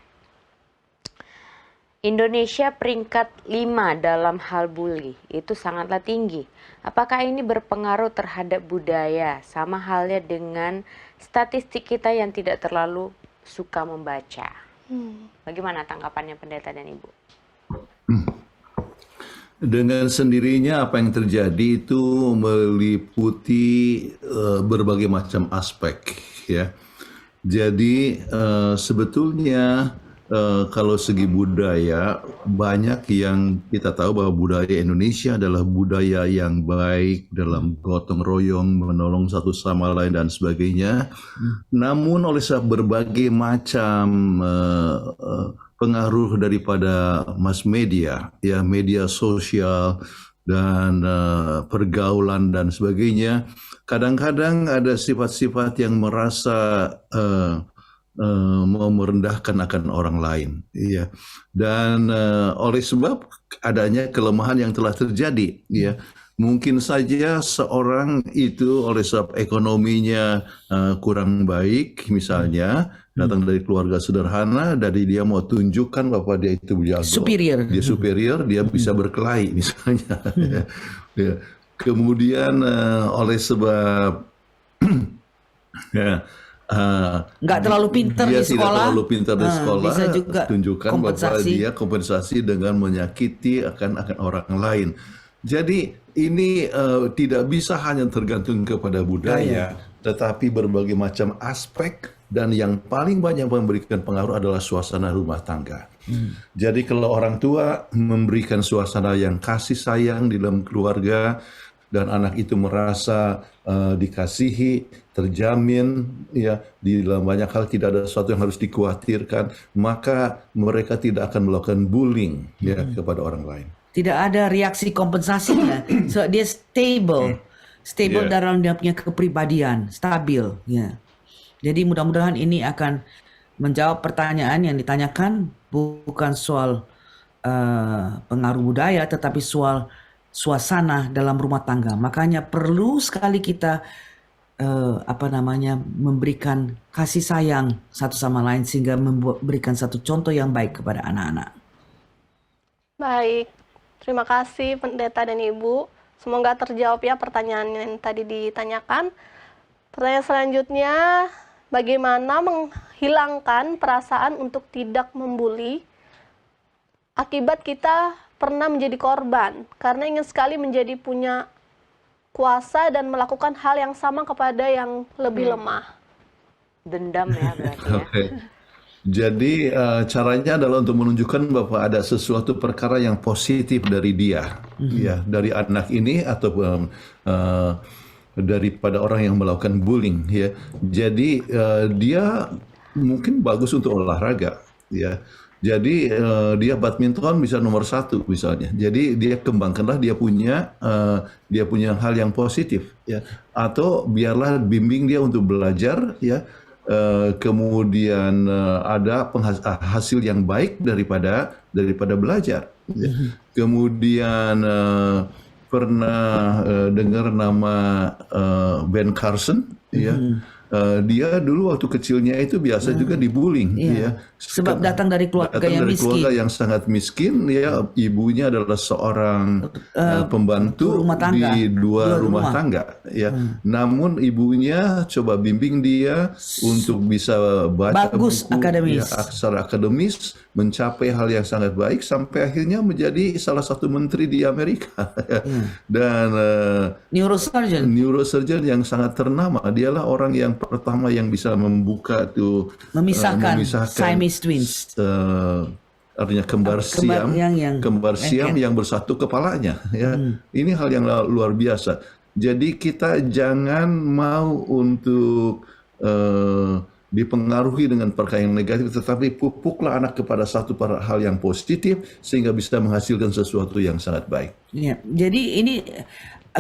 Indonesia peringkat 5 dalam hal bully, itu sangatlah tinggi. Apakah ini berpengaruh terhadap budaya, sama halnya dengan statistik kita yang tidak terlalu suka membaca? Bagaimana tanggapannya Pendeta dan Ibu? Dengan sendirinya apa yang terjadi itu meliputi berbagai macam aspek, ya. Jadi sebetulnya kalau segi budaya, banyak yang kita tahu bahwa budaya Indonesia adalah budaya yang baik dalam gotong royong, menolong satu sama lain dan sebagainya. Namun oleh sebab berbagai macam pengaruh daripada mass media, ya, media sosial dan pergaulan dan sebagainya, kadang-kadang ada sifat-sifat yang merasa mau merendahkan akan orang lain, ya. Dan oleh sebab adanya kelemahan yang telah terjadi, ya. Mungkin saja seorang itu oleh sebab ekonominya kurang baik, misalnya datang dari keluarga sederhana, dari dia mau tunjukkan bahwa dia itu jago, dia superior, dia bisa berkelahi misalnya. Ya. Kemudian oleh sebab nggak terlalu pintar di dia sekolah, tidak terlalu pintar di sekolah, bisa juga tunjukkan bahwa dia kompensasi dengan menyakiti akan orang lain. Jadi ini tidak bisa hanya tergantung kepada budaya, tetapi berbagai macam aspek, dan yang paling banyak memberikan pengaruh adalah suasana rumah tangga. Jadi kalau orang tua memberikan suasana yang kasih sayang di dalam keluarga, dan anak itu merasa dikasihi, terjamin, ya, di dalam banyak hal tidak ada sesuatu yang harus dikhawatirkan, maka mereka tidak akan melakukan bullying, ya, kepada orang lain. Tidak ada reaksi kompensasinya. So dia stable dalam dia punya kepribadian, stabil, ya. Jadi mudah-mudahan ini akan menjawab pertanyaan yang ditanyakan, bukan soal pengaruh budaya, tetapi soal suasana dalam rumah tangga. Makanya perlu sekali kita memberikan kasih sayang satu sama lain, sehingga memberikan satu contoh yang baik kepada anak-anak. Baik, terima kasih Pendeta dan Ibu. Semoga terjawab ya pertanyaan yang tadi ditanyakan. Pertanyaan selanjutnya, bagaimana menghilangkan perasaan untuk tidak membuli akibat kita pernah menjadi korban, karena ingin sekali menjadi punya kuasa dan melakukan hal yang sama kepada yang lebih lemah. Dendam ya berarti ya. Okay. Jadi caranya adalah untuk menunjukkan bahwa ada sesuatu perkara yang positif dari dia, ya, dari anak ini atau daripada orang yang melakukan bullying, ya. Jadi dia mungkin bagus untuk olahraga, ya. Jadi dia badminton bisa nomor 1 misalnya. Jadi dia kembangkanlah dia punya hal yang positif ya. Atau biarlah bimbing dia untuk belajar ya. Kemudian ada hasil yang baik daripada belajar. Ya. Kemudian pernah dengar nama Ben Carson ya. Dia dulu waktu kecilnya itu biasa juga dibullying ya. Sebab datang dari keluarga yang miskin. Keluarga yang sangat miskin ya, ibunya adalah seorang pembantu rumah tangga. di dua rumah tangga ya. Namun ibunya coba bimbing dia untuk bisa baca Bagus buku akademis. ya, secara akademis, mencapai hal yang sangat baik sampai akhirnya menjadi salah satu menteri di Amerika. Dan neurosurgeon yang sangat ternama. Dialah orang yang pertama yang bisa membuka tuh memisahkan Siamese twins. Artinya kembar siam yang bersatu kepalanya ya. Ini hal yang luar biasa. Jadi kita jangan mau untuk dipengaruhi dengan perkara yang negatif, tetapi pupuklah anak kepada satu hal yang positif sehingga bisa menghasilkan sesuatu yang sangat baik. Ya, jadi ini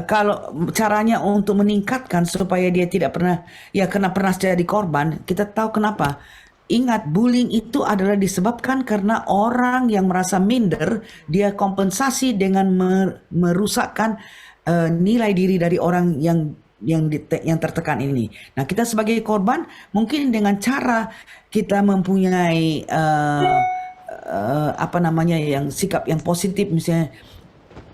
kalau caranya untuk meningkatkan supaya dia tidak pernah jadi korban, kita tahu kenapa. Ingat, bullying itu adalah disebabkan karena orang yang merasa minder, dia kompensasi dengan merusakkan nilai diri dari orang yang tertekan ini. Nah, kita sebagai korban mungkin dengan cara kita mempunyai yang sikap yang positif, misalnya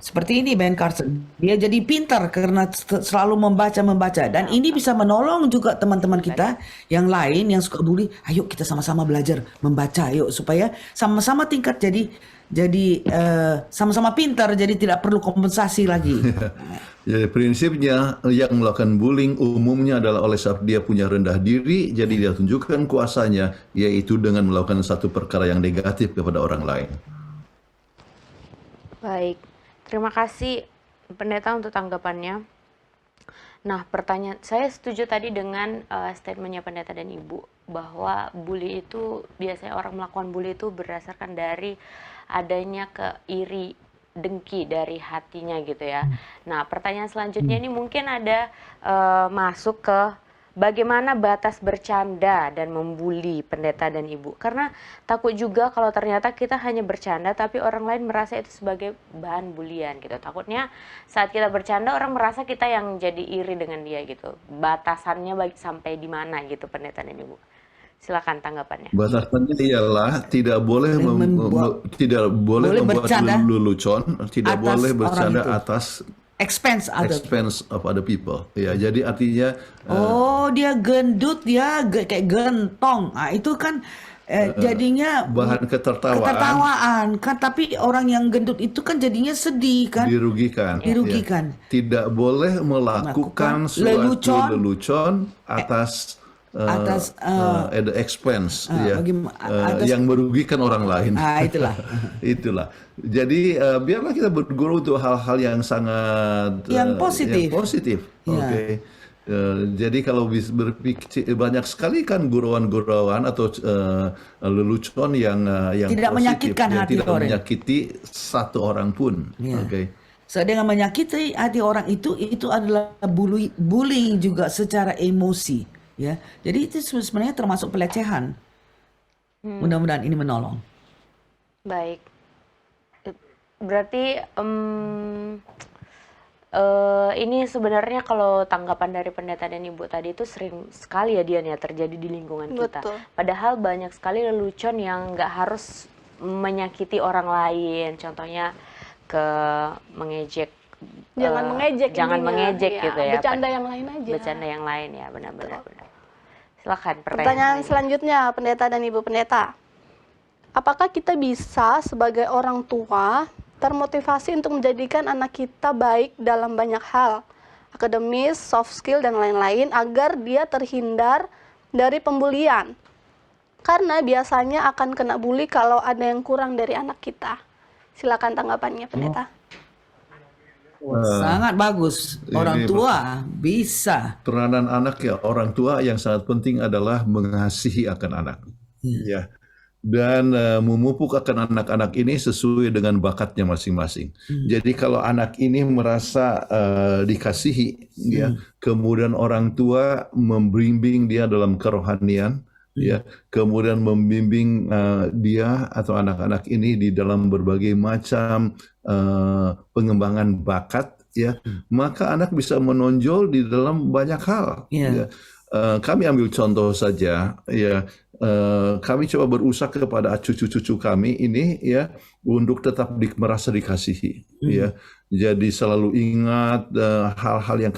seperti ini Ben Carson. Dia jadi pintar karena selalu membaca dan ini bisa menolong juga teman-teman kita yang lain yang suka bully. Ayo kita sama-sama belajar membaca, ayo supaya sama-sama tingkat jadi sama-sama pintar, jadi tidak perlu kompensasi lagi. Jadi prinsipnya yang melakukan bullying umumnya adalah oleh sebab dia punya rendah diri, jadi dia tunjukkan kuasanya yaitu dengan melakukan satu perkara yang negatif kepada orang lain. Baik, terima kasih Pendeta untuk tanggapannya. Nah, pertanyaan saya setuju tadi dengan statementnya Pendeta dan Ibu bahwa bully itu biasanya orang melakukan bully itu berdasarkan dari adanya keiri dengki dari hatinya gitu ya. Nah, pertanyaan selanjutnya ini mungkin ada masuk ke bagaimana batas bercanda dan membuli Pendeta dan Ibu. Karena takut juga kalau ternyata kita hanya bercanda tapi orang lain merasa itu sebagai bahan bulian gitu. Takutnya saat kita bercanda orang merasa kita yang jadi iri dengan dia gitu. Batasannya sampai di mana gitu Pendeta dan Ibu? Silakan tanggapannya. Batasannya ialah tidak boleh membuat lelucon, tidak boleh bercanda atas expense of other people. Ya, jadi artinya dia gendut, dia kayak gentong. Nah, itu kan jadinya bahan ketertawaan kan, tapi orang yang gendut itu kan jadinya sedih kan, dirugikan. Ya. Tidak boleh melakukan suatu lelucon atas at the expense yang merugikan orang lain. Itulah. Jadi biarlah kita berguru untuk hal-hal yang sangat positif. Oke. Jadi kalau berpikir banyak sekali kan gurauan-gurauan atau lelucon yang tidak positif, menyakitkan hati tidak orang, menyakiti satu orang pun. Oke. So, dengan menyakiti hati orang itu adalah bullying juga secara emosi. Ya, jadi itu sebenarnya termasuk pelecehan. Mudah-mudahan ini menolong. Baik, berarti ini sebenarnya kalau tanggapan dari Pendeta dan Ibu tadi itu sering sekali ya Dian ya terjadi di lingkungan kita. Betul. Padahal banyak sekali lelucon yang nggak harus menyakiti orang lain. Contohnya mengejek. Jangan mengejek gitu ya. Bercanda yang lain aja. Bercanda yang lain ya, benar-benar. Silakan pertanyaan selanjutnya Pendeta dan Ibu Pendeta. Apakah kita bisa sebagai orang tua termotivasi untuk menjadikan anak kita baik dalam banyak hal, akademis, soft skill dan lain-lain agar dia terhindar dari pembulian? Karena biasanya akan kena bully kalau ada yang kurang dari anak kita. Silakan tanggapannya Pendeta. Sangat bagus. Orang tua bisa. Peranan anak ya, orang tua yang sangat penting adalah mengasihi akan anak. Ya. dan memupuk akan anak-anak ini sesuai dengan bakatnya masing-masing. Jadi kalau anak ini merasa dikasihi, ya, kemudian orang tua membimbing dia dalam kerohanian, ya, kemudian membimbing dia atau anak-anak ini di dalam berbagai macam pengembangan bakat, ya, maka anak bisa menonjol di dalam banyak hal. Ya. Kami ambil contoh saja, ya, kami coba berusaha kepada cucu-cucu kami ini, ya, untuk tetap merasa dikasihi, ya. Jadi selalu ingat hal-hal yang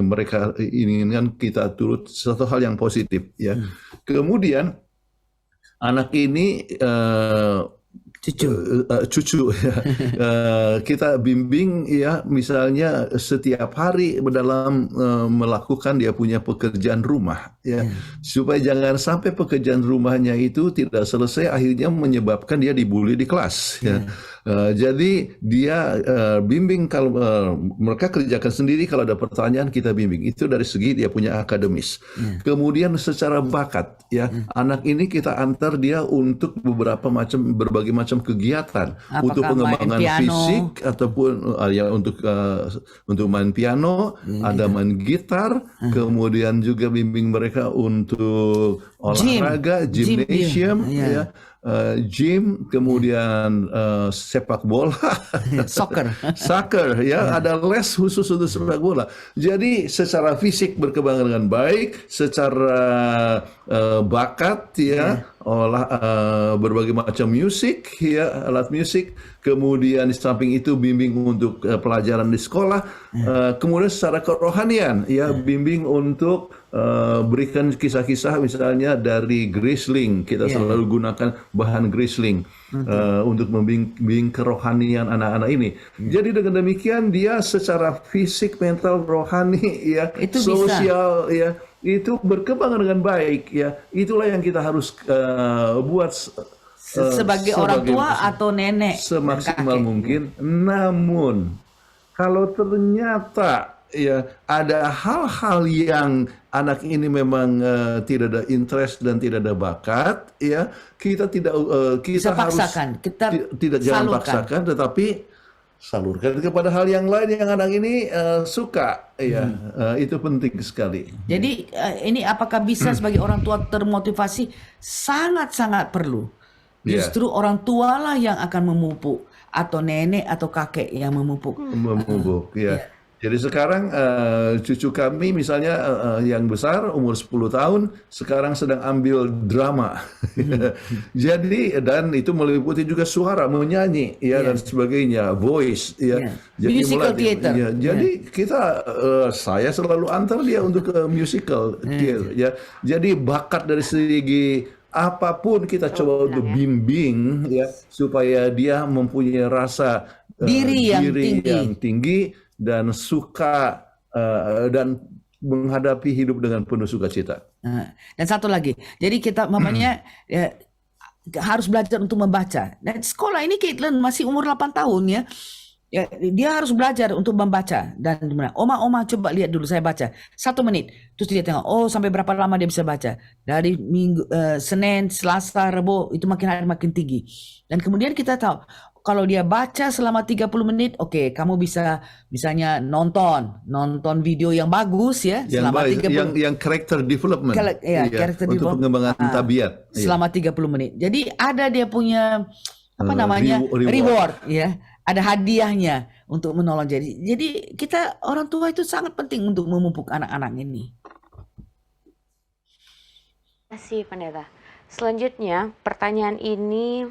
mereka inginkan kita turut, satu hal yang positif, ya. Kemudian anak ini cucu ya. Kita bimbing, ya, misalnya setiap hari dalam melakukan dia punya pekerjaan rumah, ya, supaya jangan sampai pekerjaan rumahnya itu tidak selesai akhirnya menyebabkan dia dibully di kelas, ya. Jadi dia bimbing kalau mereka kerjakan sendiri, kalau ada pertanyaan kita bimbing, itu dari segi dia punya akademis. Kemudian secara bakat, ya, anak ini kita antar dia untuk berbagai macam kegiatan. Apakah untuk pengembangan main piano? fisik ataupun ya untuk main piano, ada main gitar, kemudian juga bimbing mereka untuk olahraga, gymnasium, ya, gym, kemudian sepak bola, soccer, ya, ada les khusus untuk sepak bola. Jadi secara fisik berkembang dengan baik, secara bakat, ya, berbagai macam musik, ya, alat musik. Kemudian di samping itu bimbing untuk pelajaran di sekolah. Kemudian secara kerohanian, ya, bimbing untuk berikan kisah-kisah misalnya dari Grisling. Kita selalu gunakan bahan Grisling untuk membimbing kerohanian anak-anak ini. Jadi dengan demikian dia secara fisik, mental, rohani, ya, Itu sosial, ya, itu berkembang dengan baik, ya. Itulah yang kita harus buat sebagai orang tua atau nenek semaksimal mungkin. Namun kalau ternyata, ya, ada hal-hal yang anak ini memang tidak ada interest dan tidak ada bakat, ya, kita bisa harus paksakan, kita jangan salurkan. paksakan, tetapi salurkan kepada hal yang lain yang anak ini suka, ya. Itu penting sekali. Jadi ini apakah bisa sebagai orang tua termotivasi? Sangat-sangat perlu. Justru orang tua lah yang akan memupuk, atau nenek atau kakek yang memupuk. Ya. Jadi sekarang cucu kami misalnya yang besar umur 10 tahun sekarang sedang ambil drama. Jadi dan itu meliputi juga suara, menyanyi, ya, dan sebagainya, voice, ya. Jadi Musical theater. Ya, jadi saya selalu antar dia untuk ke musical theater, ya. Jadi bakat dari segi apapun kita coba untuk bimbing, ya, supaya dia mempunyai rasa diri yang tinggi dan suka dan menghadapi hidup dengan penuh sukacita. Dan satu lagi, jadi kita mamanya harus belajar untuk membaca. Dan sekolah ini Caitlin masih umur 8 tahun, ya. Ya, dia harus belajar untuk membaca. Dan gimana? Oma coba lihat dulu saya baca 1 menit. Terus dia tengok, oh sampai berapa lama dia bisa baca. Dari minggu, Senin, Selasa, Rabu itu makin hari makin tinggi. Dan kemudian kita tahu kalau dia baca selama 30 menit, oke, kamu bisa misalnya nonton video yang bagus, ya, Yang selama baik, 30 yang character development, character untuk pengembangan tabiat, selama 30 menit. Jadi ada dia punya reward, ya. Ada hadiahnya untuk menolong. Jadi kita orang tua itu sangat penting untuk memupuk anak-anak ini. Terima kasih, Pendeta. Selanjutnya, pertanyaan ini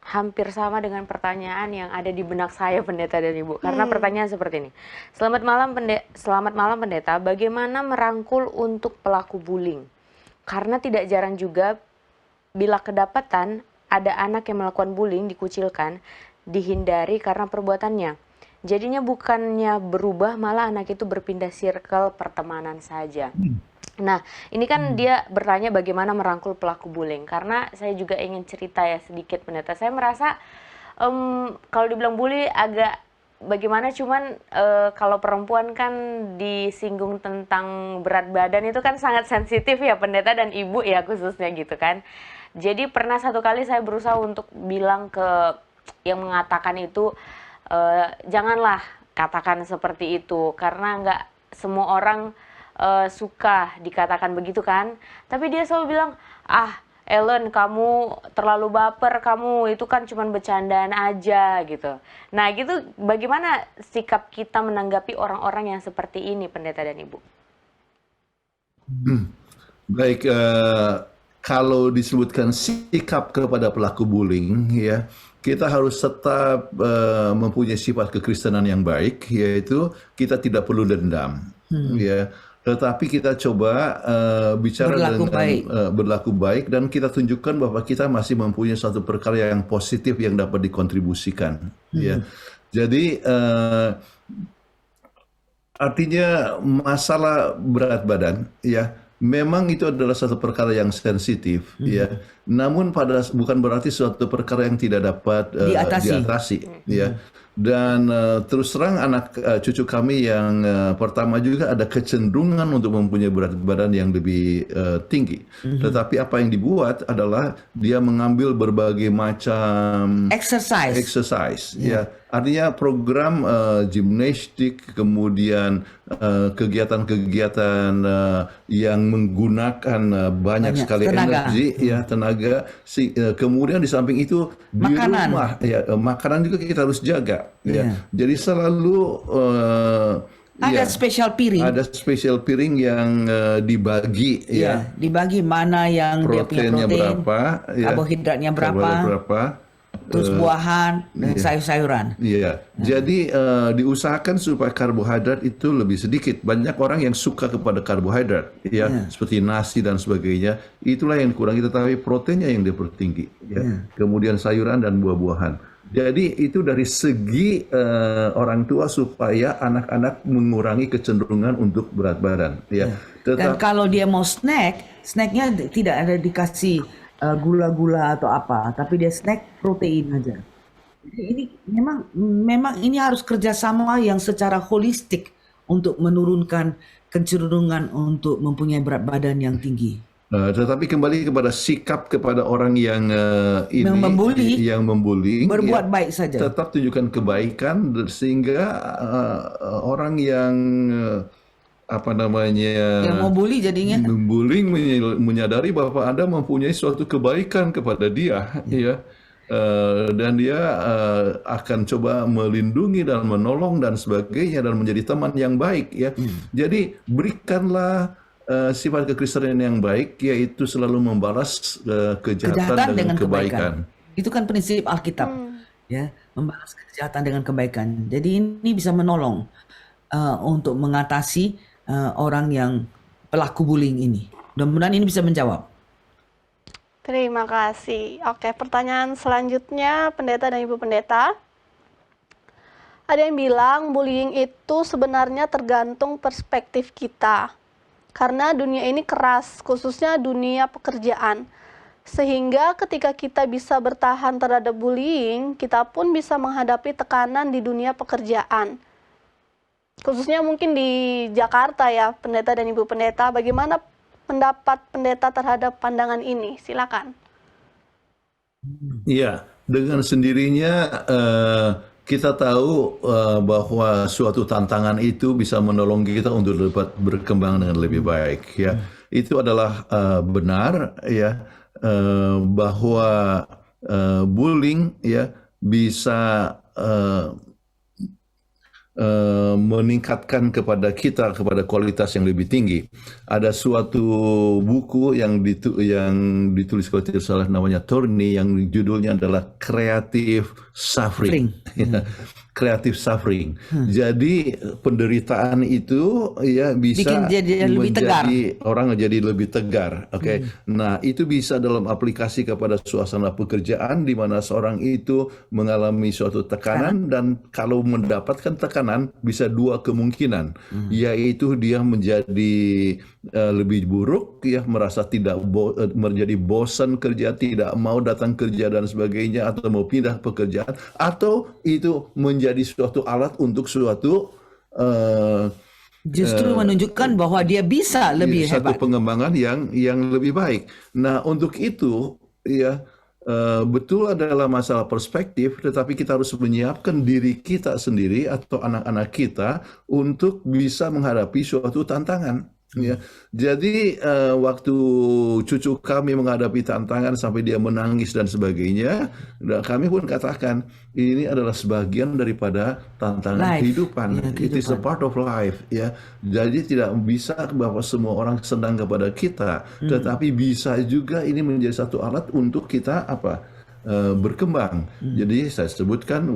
hampir sama dengan pertanyaan yang ada di benak saya, Pendeta dan Ibu. Karena pertanyaan seperti ini. Selamat malam, Pendeta. Bagaimana merangkul untuk pelaku bullying? Karena tidak jarang juga bila kedapatan ada anak yang melakukan bullying, dikucilkan, dihindari karena perbuatannya. Jadinya bukannya berubah, malah anak itu berpindah circle pertemanan saja. Nah, ini kan dia bertanya bagaimana merangkul pelaku bullying. Karena saya juga ingin cerita, ya, sedikit, Pendeta. Saya merasa kalau dibilang bully agak bagaimana cuman kalau perempuan kan disinggung tentang berat badan itu kan sangat sensitif ya pendeta dan ibu ya khususnya gitu kan. Jadi pernah satu kali saya berusaha untuk bilang ke yang mengatakan itu, janganlah katakan seperti itu karena nggak semua orang suka dikatakan begitu kan. Tapi dia selalu bilang, Ellen, kamu terlalu baper, kamu itu kan cuma bercandaan aja gitu. Nah gitu, bagaimana sikap kita menanggapi orang-orang yang seperti ini, pendeta dan ibu? Baik, kalau disebutkan sikap kepada pelaku bullying, ya kita harus tetap mempunyai sifat kekristenan yang baik, yaitu kita tidak perlu dendam, ya. Tetapi kita coba bicara berlaku baik dan kita tunjukkan bahwa kita masih mempunyai suatu perkara yang positif yang dapat dikontribusikan. Ya, jadi artinya masalah berat badan, ya, memang itu adalah satu perkara yang sensitif, ya. Namun bukan berarti suatu perkara yang tidak dapat diatasi, ya. Dan terus terang anak cucu kami yang pertama juga ada kecenderungan untuk mempunyai berat badan yang lebih tinggi. Tetapi apa yang dibuat adalah dia mengambil berbagai macam exercise, ya. Artinya program gimnastik, kemudian kegiatan-kegiatan yang menggunakan banyak sekali energi, ya, tenaga. Kemudian di samping itu di rumah, ya, makanan juga kita harus jaga, ya. Jadi selalu ada special piring. Ada special piring yang dibagi, ya. Dibagi mana yang dia punya protein, berapa, ya, karbohidratnya berapa. Terus buahan dan sayur-sayuran. Iya, jadi diusahakan supaya karbohidrat itu lebih sedikit. Banyak orang yang suka kepada karbohidrat, ya, seperti nasi dan sebagainya. Itulah yang dikurangi, tetapi proteinnya yang dipertinggi. Ya. Kemudian sayuran dan buah-buahan. Jadi itu dari segi orang tua supaya anak-anak mengurangi kecenderungan untuk berat badan. Ya. Dan kalau dia mau snacknya tidak ada dikasih gula-gula atau apa, tapi dia snack protein aja. Jadi ini memang ini harus kerjasama yang secara holistik untuk menurunkan kecenderungan untuk mempunyai berat badan yang tinggi. Tetapi kembali kepada sikap kepada orang yang yang membuli, berbuat ya, baik saja. Tetap tunjukkan kebaikan sehingga orang yang yang mau bully jadinya bullying menyadari bahwa Anda mempunyai suatu kebaikan kepada dia, ya. Dan dia akan coba melindungi dan menolong dan sebagainya dan menjadi teman yang baik, ya. Jadi berikanlah sifat kekristenan yang baik, yaitu selalu membalas kejahatan dengan kebaikan. Itu kan prinsip Alkitab, ya, membalas kejahatan dengan kebaikan. Jadi ini bisa menolong untuk mengatasi orang yang pelaku bullying ini. Mudah-mudahan ini bisa menjawab. Terima kasih. Oke, pertanyaan selanjutnya, pendeta dan ibu pendeta. Ada yang bilang bullying itu sebenarnya tergantung perspektif kita. Karena dunia ini keras, khususnya dunia pekerjaan. Sehingga ketika kita bisa bertahan terhadap bullying, kita pun bisa menghadapi tekanan di dunia pekerjaan. Khususnya mungkin di Jakarta ya, pendeta dan ibu pendeta. Bagaimana pendapat pendeta terhadap pandangan ini? Silakan. Iya, dengan sendirinya kita tahu bahwa suatu tantangan itu bisa menolong kita untuk dapat berkembang dengan lebih baik, ya. Itu adalah benar, ya, bahwa bullying, ya, bisa meningkatkan kepada kualitas yang lebih tinggi. Ada suatu buku yang ditulis kalau tidak salah namanya Thorny, yang judulnya adalah Creative Suffering. Creative suffering. Jadi penderitaan itu, ya, bisa menjadi orang jadi lebih tegar. Oke. Nah, itu bisa dalam aplikasi kepada suasana pekerjaan di mana seorang itu mengalami suatu tekanan, dan kalau mendapatkan tekanan bisa dua kemungkinan, yaitu dia menjadi lebih buruk, ya, merasa menjadi bosan kerja, tidak mau datang kerja dan sebagainya, atau mau pindah pekerjaan, atau itu menjadi menjadi suatu alat untuk suatu Justru menunjukkan bahwa dia bisa lebih satu hebat. pengembangan yang lebih baik. Nah, untuk itu ya betul adalah masalah perspektif, tetapi kita harus menyiapkan diri kita sendiri atau anak-anak kita untuk bisa menghadapi suatu tantangan. Ya, jadi waktu cucu kami menghadapi tantangan sampai dia menangis dan sebagainya, dan kami pun katakan ini adalah sebagian daripada tantangan Life. kehidupan. Ya, It is a kehidupan. part of life. Ya, jadi tidak bisa bahwa semua orang senang kepada kita, tetapi bisa juga ini menjadi satu alat untuk kita berkembang. Jadi saya sebutkan,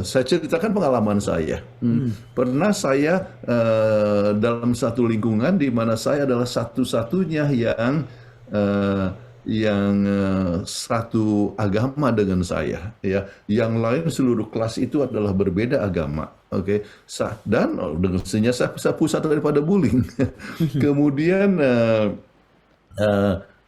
saya ceritakan pengalaman saya. Pernah saya dalam satu lingkungan di mana saya adalah satu-satunya yang satu agama dengan saya, ya. Yang lain seluruh kelas itu adalah berbeda agama. Oke, dan dengan saya pusat daripada bullying. Kemudian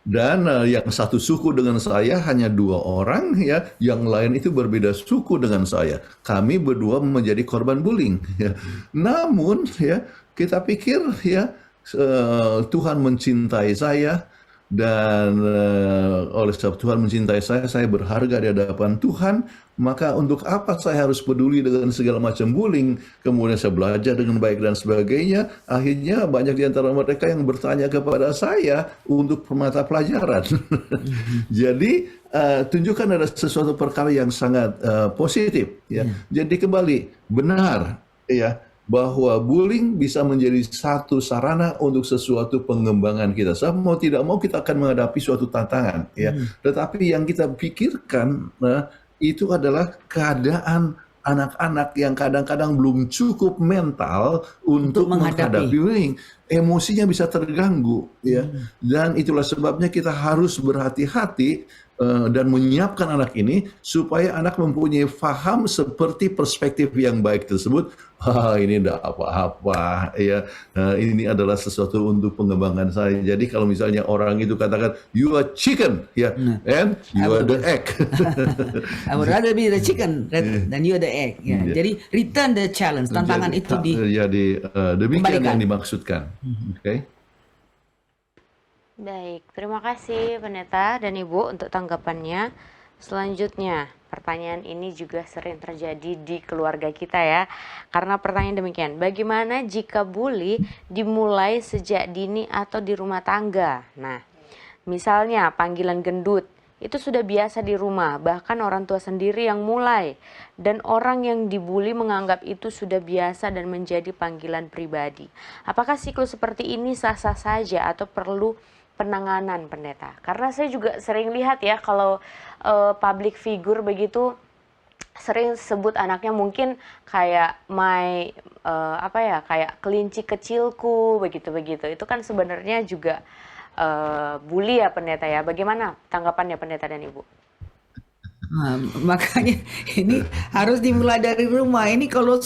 dan yang satu suku dengan saya hanya 2 orang, ya, yang lain itu berbeda suku dengan saya. Kami berdua menjadi korban bullying. Ya. Namun, ya, kita pikir, ya, Tuhan mencintai saya. Dan oleh sebab Tuhan mencintai saya berharga di hadapan Tuhan, maka untuk apa saya harus peduli dengan segala macam bullying? Kemudian saya belajar dengan baik dan sebagainya. Akhirnya banyak di antara mereka yang bertanya kepada saya untuk mata pelajaran. Jadi tunjukkan ada sesuatu perkara yang sangat positif. Ya. Jadi kembali benar, ya, bahwa bullying bisa menjadi satu sarana untuk sesuatu pengembangan kita. Mau tidak mau kita akan menghadapi suatu tantangan, ya. Tetapi yang kita pikirkan itu adalah keadaan anak-anak yang kadang-kadang belum cukup mental untuk menghadapi bullying. Emosinya bisa terganggu, ya. Dan itulah sebabnya kita harus berhati-hati dan menyiapkan anak ini supaya anak mempunyai faham seperti perspektif yang baik tersebut. Ini tidak apa-apa, ya. Ini adalah sesuatu untuk pengembangan saya. Jadi kalau misalnya orang itu katakan you are chicken, ya, and you are the egg. I would rather be the chicken than you are the egg. Ya. Jadi return the challenge, tantangan itu demikian yang dimaksudkan. Oke. Baik, terima kasih Pendeta dan Ibu untuk tanggapannya. Selanjutnya, pertanyaan ini juga sering terjadi di keluarga kita, ya. Karena pertanyaan demikian, bagaimana jika bully dimulai sejak dini atau di rumah tangga? Nah, misalnya panggilan gendut, itu sudah biasa di rumah, bahkan orang tua sendiri yang mulai. Dan orang yang dibully menganggap itu sudah biasa dan menjadi panggilan pribadi. Apakah siklus seperti ini sah-sah saja atau perlu penanganan, Pendeta? Karena saya juga sering lihat, ya, kalau public figure begitu sering sebut anaknya mungkin kayak kayak kelinci kecilku begitu. Itu kan sebenarnya juga bully, ya, Pendeta, ya. Bagaimana tanggapannya Pendeta dan Ibu? Nah, makanya ini harus dimulai dari rumah. Ini kalau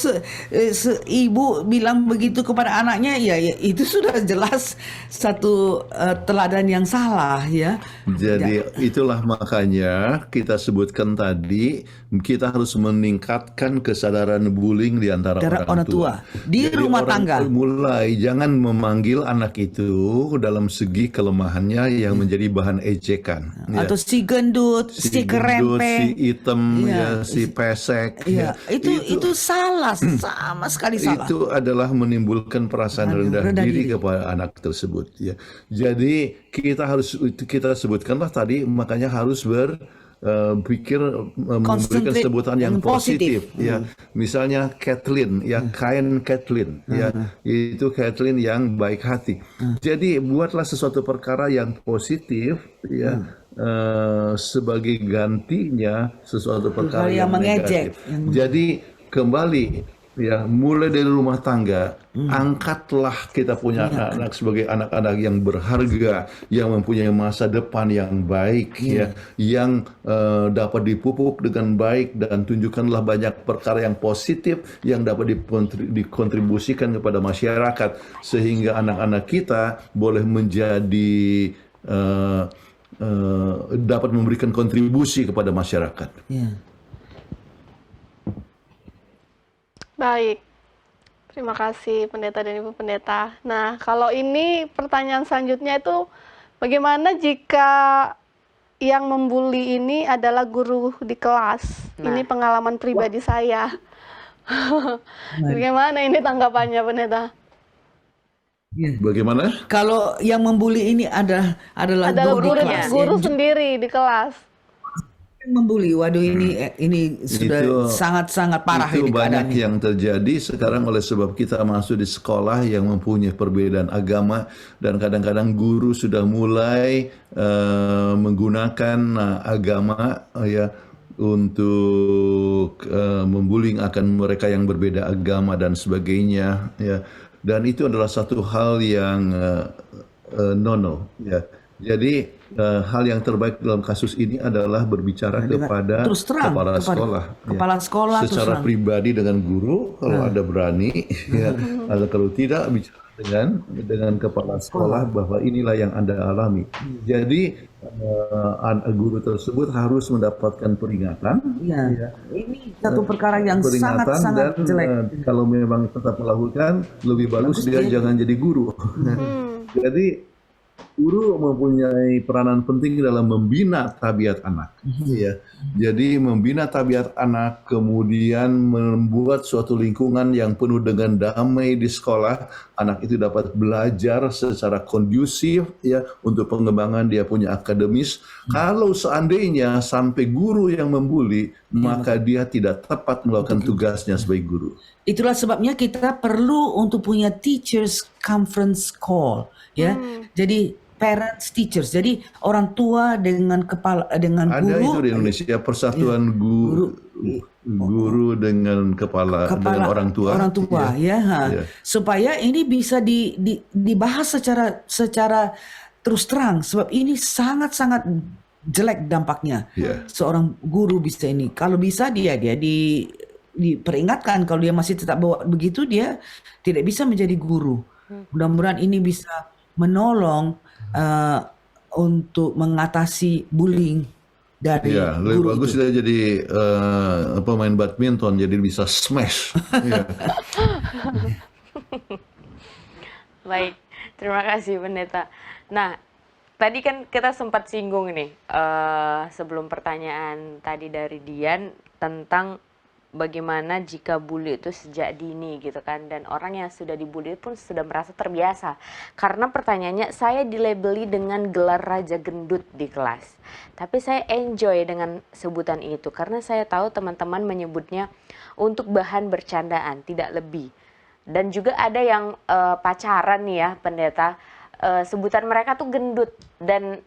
ibu bilang begitu kepada anaknya, ya itu sudah jelas satu teladan yang salah, ya. Jadi itulah makanya kita sebutkan tadi kita harus meningkatkan kesadaran bullying di antara orang tua. Di jadi rumah tangga. Mulai jangan memanggil anak itu dalam segi kelemahannya yang menjadi bahan ejekan. Atau si gendut, si kerempeng, si hitam, ya, si pesek. Ya, itu salah, sama sekali salah. Itu adalah menimbulkan perasaan rendah diri kepada anak tersebut, ya. Jadi kita sebutkanlah tadi, makanya harus berpikir memberikan sebutan yang positif, ya. Misalnya Kathleen, ya, kind Kathleen, ya, itu Kathleen yang baik hati. Jadi buatlah sesuatu perkara yang positif, ya. Sebagai gantinya sesuatu perkara yang negatif. Jadi kembali, ya, mulai dari rumah tangga, angkatlah kita punya anak-anak sebagai anak-anak yang berharga, yang mempunyai masa depan yang baik, ya, yang dapat dipupuk dengan baik, dan tunjukkanlah banyak perkara yang positif yang dapat dikontribusikan kepada masyarakat sehingga anak-anak kita boleh menjadi dapat memberikan kontribusi kepada masyarakat. Baik, terima kasih Pendeta dan Ibu Pendeta. Nah, kalau ini pertanyaan selanjutnya itu, bagaimana jika yang membuli ini adalah guru di kelas? Ini Nah, pengalaman pribadi saya. Bagaimana ini tanggapannya, Pendeta? Ya. Bagaimana? Kalau yang membuli ini adalah Adalah guru di guru, kelas, guru ya. sendiri di kelas. Yang membuli, waduh ini sudah Itu sangat-sangat parah itu ini banyak keadaannya. yang terjadi sekarang oleh sebab kita masuk di sekolah yang mempunyai perbedaan agama, dan kadang-kadang guru sudah mulai menggunakan agama ya untuk membullying akan mereka yang berbeda agama dan sebagainya ya, dan itu adalah satu hal yang no ya. Jadi hal yang terbaik dalam kasus ini adalah berbicara kepada Terus terang kepala kepada sekolah ya. kepala sekolah terus Secara terang. pribadi dengan guru kalau ada berani ya, atau kalau tidak bicara dengan kepala sekolah bahwa inilah yang Anda alami. Jadi guru tersebut harus mendapatkan peringatan Iya. ya, Ini satu perkara yang peringatan, sangat-sangat dan jelek. kalau memang tetap melakukan, lebih bagus dia jangan jadi guru. Jadi guru mempunyai peranan penting dalam membina tabiat anak. Ya. Jadi membina tabiat anak, kemudian membuat suatu lingkungan yang penuh dengan damai di sekolah. Anak itu dapat belajar secara kondusif ya untuk pengembangan dia punya akademis. Kalau seandainya sampai guru yang membuli, maka dia tidak tepat melakukan tugasnya sebagai guru. Itulah sebabnya kita perlu untuk punya teachers conference call, ya. Jadi parents teachers. Jadi orang tua dengan dengan Ada guru. itu di Indonesia persatuan guru dengan kepala dengan orang tua. Orang tua, ya. Ya. Supaya ini bisa dibahas secara terus terang, sebab ini sangat-sangat jelek dampaknya. Ya. Seorang guru bisa ini, kalau bisa dia diperingatkan. Kalau dia masih tetap bawa begitu, dia tidak bisa menjadi guru. Mudah-mudahan ini bisa menolong untuk mengatasi bullying dari Ya, lebih guru bagus itu. dia jadi pemain badminton, jadi bisa smash. Ya. baik, terima kasih Pendeta. Nah, tadi kan kita sempat singgung nih sebelum pertanyaan tadi dari Dian tentang bagaimana jika bully itu sejak dini gitu kan, dan orang yang sudah dibully pun sudah merasa terbiasa. Karena pertanyaannya, saya dilabeli dengan gelar raja gendut di kelas, tapi saya enjoy dengan sebutan itu karena saya tahu teman-teman menyebutnya untuk bahan bercandaan, tidak lebih. Dan juga ada yang pacaran nih ya Pendeta, sebutan mereka tuh gendut, dan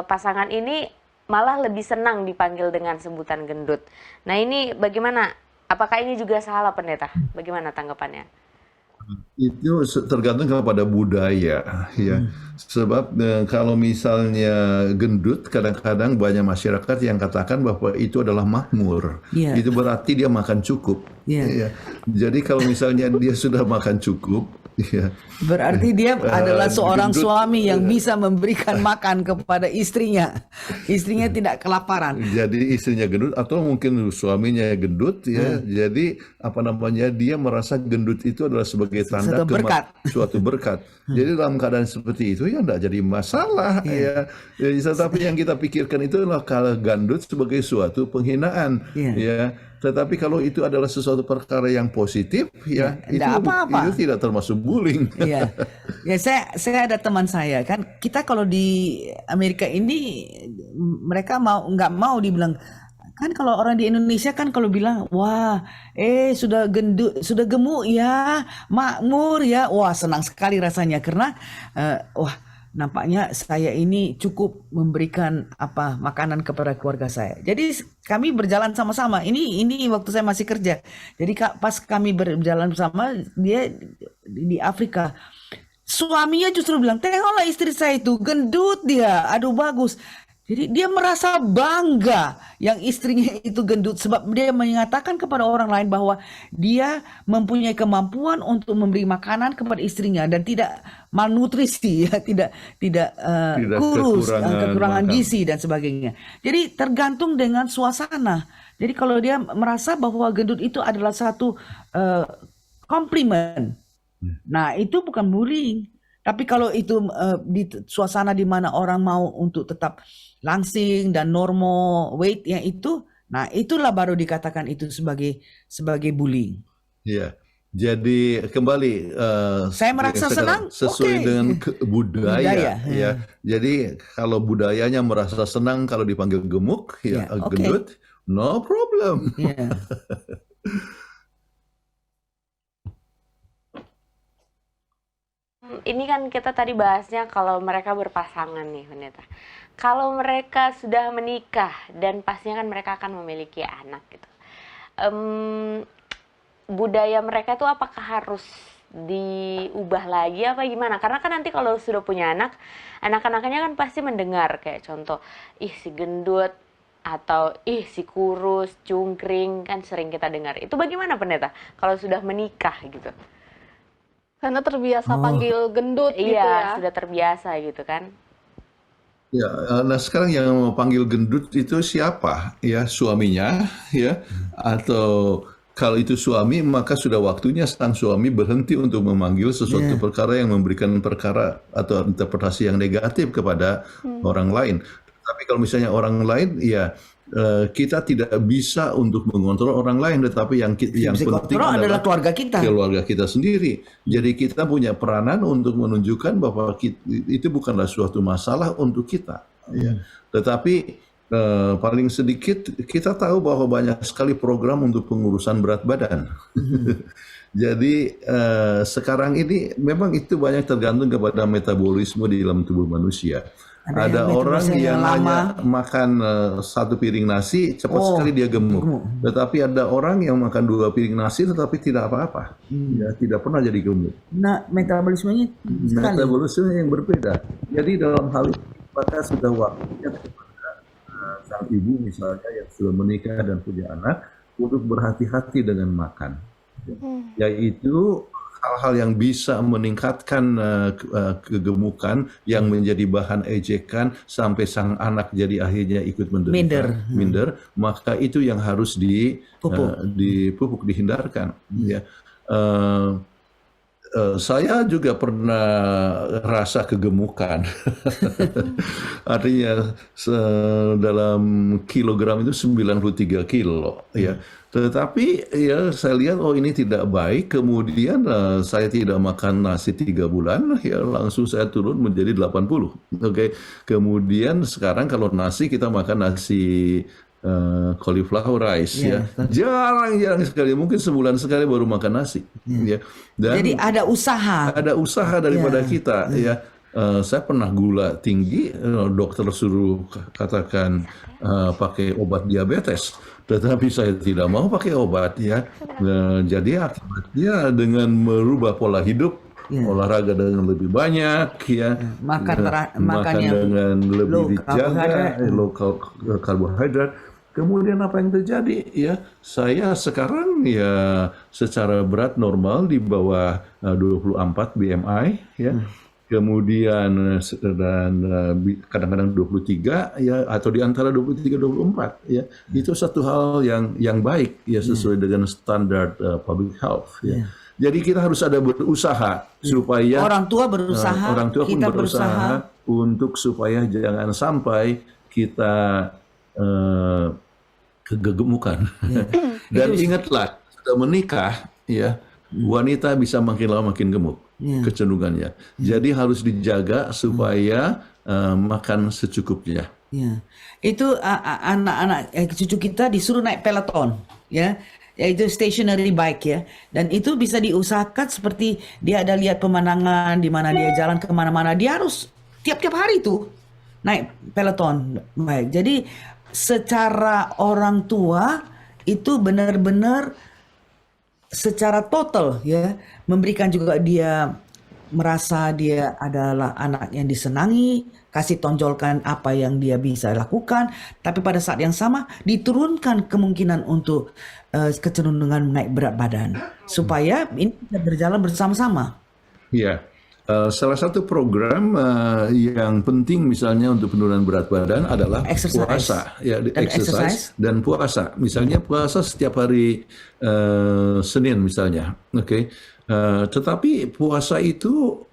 pasangan ini malah lebih senang dipanggil dengan sebutan gendut. Nah ini bagaimana? Apakah ini juga salah Pendeta? Bagaimana tanggapannya? Itu tergantung kepada budaya ya. Sebab kalau misalnya gendut, kadang-kadang banyak masyarakat yang katakan bahwa itu adalah makmur. Iya. Itu berarti dia makan cukup. Iya. Ya. Jadi kalau misalnya dia sudah makan cukup, ya, Berarti dia adalah seorang gendut, suami yang bisa memberikan makan kepada istrinya. Istrinya tidak kelaparan. jadi istrinya gendut atau mungkin suaminya gendut ya. Jadi apa namanya, dia merasa gendut itu adalah sebagai tanda Suatu berkat. suatu berkat. Jadi dalam keadaan seperti itu ya tidak jadi masalah ya. Jadi, tetapi yang kita pikirkan itu adalah kalau gendut sebagai suatu penghinaan ya. Tetapi kalau itu adalah sesuatu perkara yang positif ya, tidak apa-apa. itu tidak termasuk bullying. Iya, ya saya ada teman saya kan, kita kalau di Amerika ini mereka nggak mau dibilang, kan kalau orang di Indonesia kan kalau bilang wah sudah gendut, sudah gemuk ya, makmur ya, wah senang sekali rasanya karena wah nampaknya saya ini cukup memberikan makanan kepada keluarga saya. Jadi kami berjalan sama-sama. Ini waktu saya masih kerja. Jadi pas kami berjalan bersama, dia di Afrika. Suaminya justru bilang, tengoklah istri saya itu gendut dia. Aduh bagus. Jadi dia merasa bangga yang istrinya itu gendut sebab dia mengatakan kepada orang lain bahwa dia mempunyai kemampuan untuk memberi makanan kepada istrinya dan tidak malnutrisi ya, tidak Tidak kurus, makan. kekurangan gizi dan sebagainya. Jadi tergantung dengan suasana. Jadi kalau dia merasa bahwa gendut itu adalah satu komplimen, nah itu bukan bullying. Tapi kalau itu di suasana di mana orang mau untuk tetap langsing dan normal weight-nya itu, nah itulah baru dikatakan itu sebagai bullying. Ya, jadi kembali Saya merasa senang, sesuai oke. dengan budaya, Budaya, ya. Jadi kalau budayanya merasa senang kalau dipanggil gemuk, ya, Ya, oke. gendut, no problem. Ya. Ini kan kita tadi bahasnya kalau mereka berpasangan nih, Pendeta. Kalau mereka sudah menikah dan pastinya kan mereka akan memiliki anak gitu. Budaya mereka itu apakah harus diubah lagi apa gimana? Karena kan nanti kalau sudah punya anak-anaknya kan pasti mendengar kayak contoh, ih si gendut atau ih si kurus, cungkring, kan sering kita dengar. Itu bagaimana Pendeta kalau sudah menikah gitu? Karena terbiasa Oh. panggil gendut gitu ya. Iya, sudah terbiasa gitu kan. Ya, nah sekarang yang mau panggil gendut itu siapa? Ya, suaminya, ya, atau kalau itu suami maka sudah waktunya sang suami berhenti untuk memanggil sesuatu Ya. perkara yang memberikan perkara atau interpretasi yang negatif kepada orang lain. Tapi kalau misalnya orang lain, ya kita tidak bisa untuk mengontrol orang lain, tetapi yang Bisa penting kontrol adalah keluarga kita. sendiri. Jadi kita punya peranan untuk menunjukkan bahwa itu bukanlah suatu masalah untuk kita. Ya. Tetapi paling sedikit kita tahu bahwa banyak sekali program untuk pengurusan berat badan. Jadi sekarang ini memang itu banyak tergantung kepada metabolisme di dalam tubuh manusia. Ada yang orang metabolisme yang yang hanya lama. makan satu piring nasi cepat Oh, sekali dia gemuk. gemuk. Tetapi ada orang yang makan 2 piring nasi tetapi tidak apa-apa. Ya, tidak pernah jadi gemuk. Nah, metabolismenya sekali. Metabolisme yang berbeda. Jadi dalam hal ini maka sudah waktunya kepada sang ibu misalnya yang sudah menikah dan punya anak untuk berhati-hati dengan makan. Yaitu hal-hal yang bisa meningkatkan kegemukan yang menjadi bahan ejekan sampai sang anak jadi akhirnya ikut menderita minder, maka itu yang harus dipupuk, dihindarkan. Ya. Saya juga pernah rasa kegemukan. Artinya dalam kilogram itu 93 kilo. Ya. Tetapi ya saya lihat ini tidak baik. Kemudian saya tidak makan nasi 3 bulan. Ya langsung saya turun menjadi 80. Oke. Kemudian sekarang kalau nasi kita makan nasi cauliflower rice ya. Jarang sekali, mungkin sebulan sekali baru makan nasi. Ya. Dan jadi ada usaha daripada kita ya. Saya pernah gula tinggi, dokter suruh katakan pakai obat diabetes, tetapi saya tidak mau pakai obat ya. Jadi akibatnya dengan merubah pola hidup, olahraga dengan lebih banyak ya, makan yang dengan lebih low dijaga, low karbohidrat. Kemudian apa yang terjadi ya? Saya sekarang ya secara berat normal di bawah 24 BMI ya. Kemudian dan kadang-kadang 23 ya, atau di antara 23-24 ya. Itu satu hal yang baik ya, sesuai dengan standar public health ya. Jadi kita harus ada berusaha supaya orang tua berusaha, orang tua pun kita berusaha untuk supaya jangan sampai kita kegemukan. Dan ingatlah, sudah menikah ya, wanita bisa makin lama makin gemuk kecenderungannya. Jadi harus dijaga supaya makan secukupnya. Ya. Itu anak-anak cucu kita disuruh naik peloton ya. Yaitu stationary bike ya, dan itu bisa diusahakan seperti dia ada lihat pemandangan di mana dia jalan kemana-mana, dia harus tiap-tiap hari tuh naik peloton bike. Jadi secara orang tua itu benar-benar secara total ya memberikan juga dia merasa dia adalah anak yang disenangi, kasih tonjolkan apa yang dia bisa lakukan, tapi pada saat yang sama diturunkan kemungkinan untuk kecenderungan naik berat badan, supaya ini bisa berjalan bersama-sama. Ya, salah satu program yang penting misalnya untuk penurunan berat badan adalah Exercise. puasa, ya, Dan exercise dan puasa. Misalnya puasa setiap hari Senin misalnya, oke. Tetapi puasa itu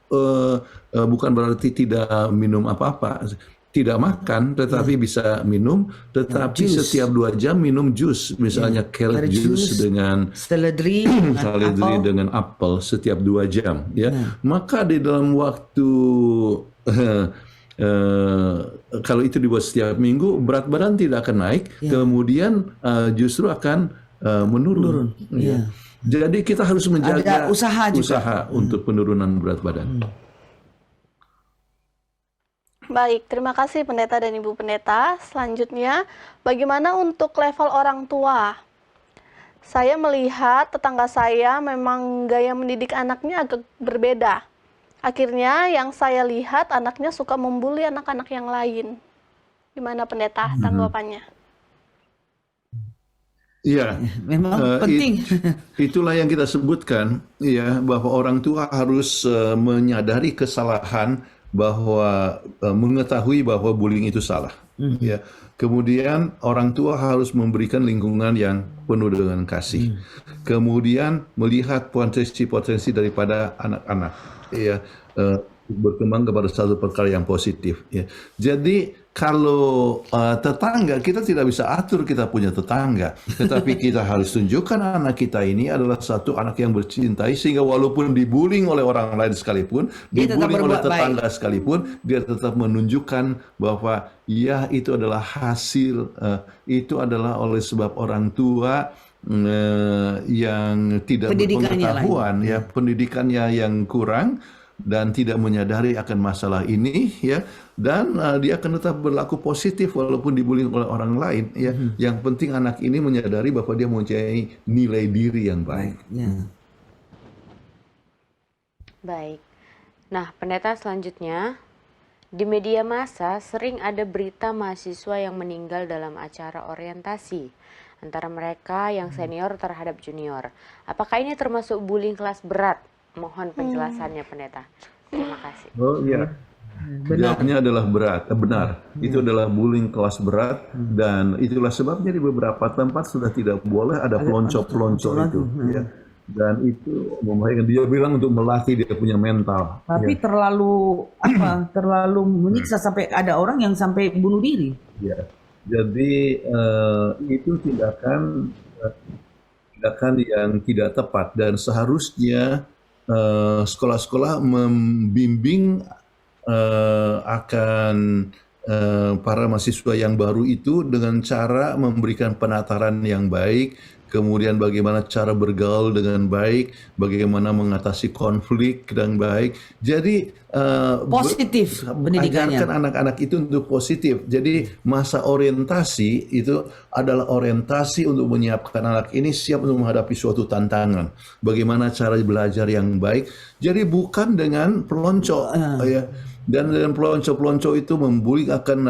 bukan berarti tidak minum apa-apa, tidak makan, tetapi bisa minum, tetapi jus. setiap 2 jam minum jus, misalnya carrot Carrot juice juice, dengan seledri, dengan seledri apel. dengan apel setiap 2 jam, ya. Maka di dalam waktu kalau itu dibuat setiap minggu, berat badan tidak akan naik, kemudian justru akan menurun. Ya. Jadi kita harus menjaga Ada usaha juga. untuk penurunan berat badan. Baik, terima kasih Pendeta dan Ibu Pendeta. Selanjutnya, bagaimana untuk level orang tua? Saya melihat tetangga saya memang gaya mendidik anaknya agak berbeda. Akhirnya yang saya lihat anaknya suka membuli anak-anak yang lain. Gimana Pendeta tanggapannya? Iya, Memang penting. itulah yang kita sebutkan, ya, bahwa orang tua harus menyadari kesalahan, bahwa mengetahui bahwa bullying itu salah. Ya, kemudian orang tua harus memberikan lingkungan yang penuh dengan kasih. Kemudian melihat potensi-potensi daripada anak-anak, ya, berkembang kepada satu perkara yang positif. Ya. Jadi kalau tetangga, kita tidak bisa atur kita punya tetangga, tetapi kita harus tunjukkan anak kita ini adalah satu anak yang bercintai, sehingga walaupun dibullying oleh orang lain sekalipun, Dia tetap dibullying oleh berbuat tetangga sekalipun, dia tetap menunjukkan bahwa ya itu adalah hasil, itu adalah oleh sebab orang tua yang tidak Pendidikannya berpengetahuan, ya, pendidikannya yang kurang dan tidak menyadari akan masalah ini, ya, dan dia akan tetap berlaku positif walaupun dibully oleh orang lain, ya. Yang penting anak ini menyadari bahwa dia mempunyai nilai diri yang baik. Ya. Baik. Nah, Pendeta, selanjutnya, di media massa sering ada berita mahasiswa yang meninggal dalam acara orientasi antara mereka yang senior terhadap junior. Apakah ini termasuk bullying kelas berat? Mohon penjelasannya, Pendeta. Terima kasih. Oh iya, jawabnya adalah benar. Itu adalah bullying kelas berat, dan itulah sebabnya di beberapa tempat sudah tidak boleh ada pelonco-pelonco itu, ya. Dan itu membahayakan. Dia bilang untuk melatih dia punya mental. Tapi terlalu terlalu menyiksa sampai ada orang yang sampai bunuh diri. Ya, jadi itu tindakan yang tidak tepat, dan seharusnya sekolah-sekolah membimbing akan para mahasiswa yang baru itu dengan cara memberikan penataran yang baik, kemudian bagaimana cara bergaul dengan baik, bagaimana mengatasi konflik dengan baik. Jadi Positif pendidikannya. ajarkan anak-anak itu untuk positif. Jadi masa orientasi itu adalah orientasi untuk menyiapkan anak ini siap untuk menghadapi suatu tantangan. Bagaimana cara belajar yang baik. Jadi bukan dengan pelonco, ya. Dan dengan pelonco-pelonco itu membuli akan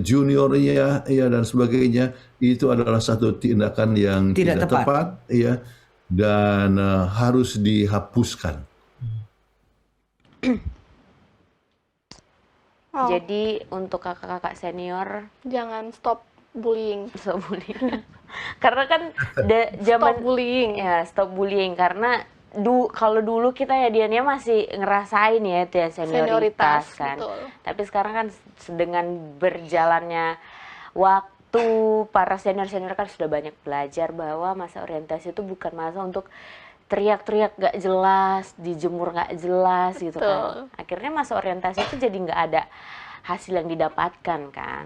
juniornya, ya, dan sebagainya. Itu adalah satu tindakan yang tidak tepat, ya, dan harus dihapuskan. Jadi untuk kakak-kakak senior, Jangan stop bullying. stop bullying. Karena kan zaman Stop bullying. ya, stop bullying, karena kalau dulu kita ya Diannya masih ngerasain ya itu ya senioritas kan. Betul. Tapi sekarang kan dengan berjalannya waktu, para senior-senior kan sudah banyak belajar bahwa masa orientasi itu bukan masa untuk teriak-teriak gak jelas, dijemur gak jelas gitu kan. Akhirnya masa orientasi itu jadi gak ada hasil yang didapatkan kan.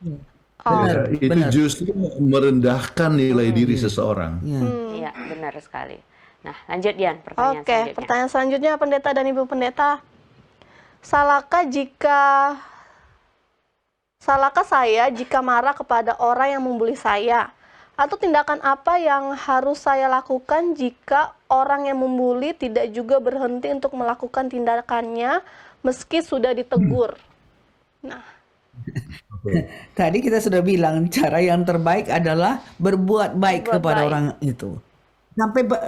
Ya, itu justru merendahkan nilai diri seseorang. Iya, benar sekali. Nah, lanjut Dian, pertanyaan Oke, selanjutnya. pertanyaan selanjutnya Pendeta dan Ibu Pendeta. Salahkah saya jika marah kepada orang yang membuli saya? Atau tindakan apa yang harus saya lakukan jika orang yang membuli tidak juga berhenti untuk melakukan tindakannya meski sudah ditegur? Nah, Tadi kita sudah bilang cara yang terbaik adalah berbuat baik berbuat kepada baik. orang itu.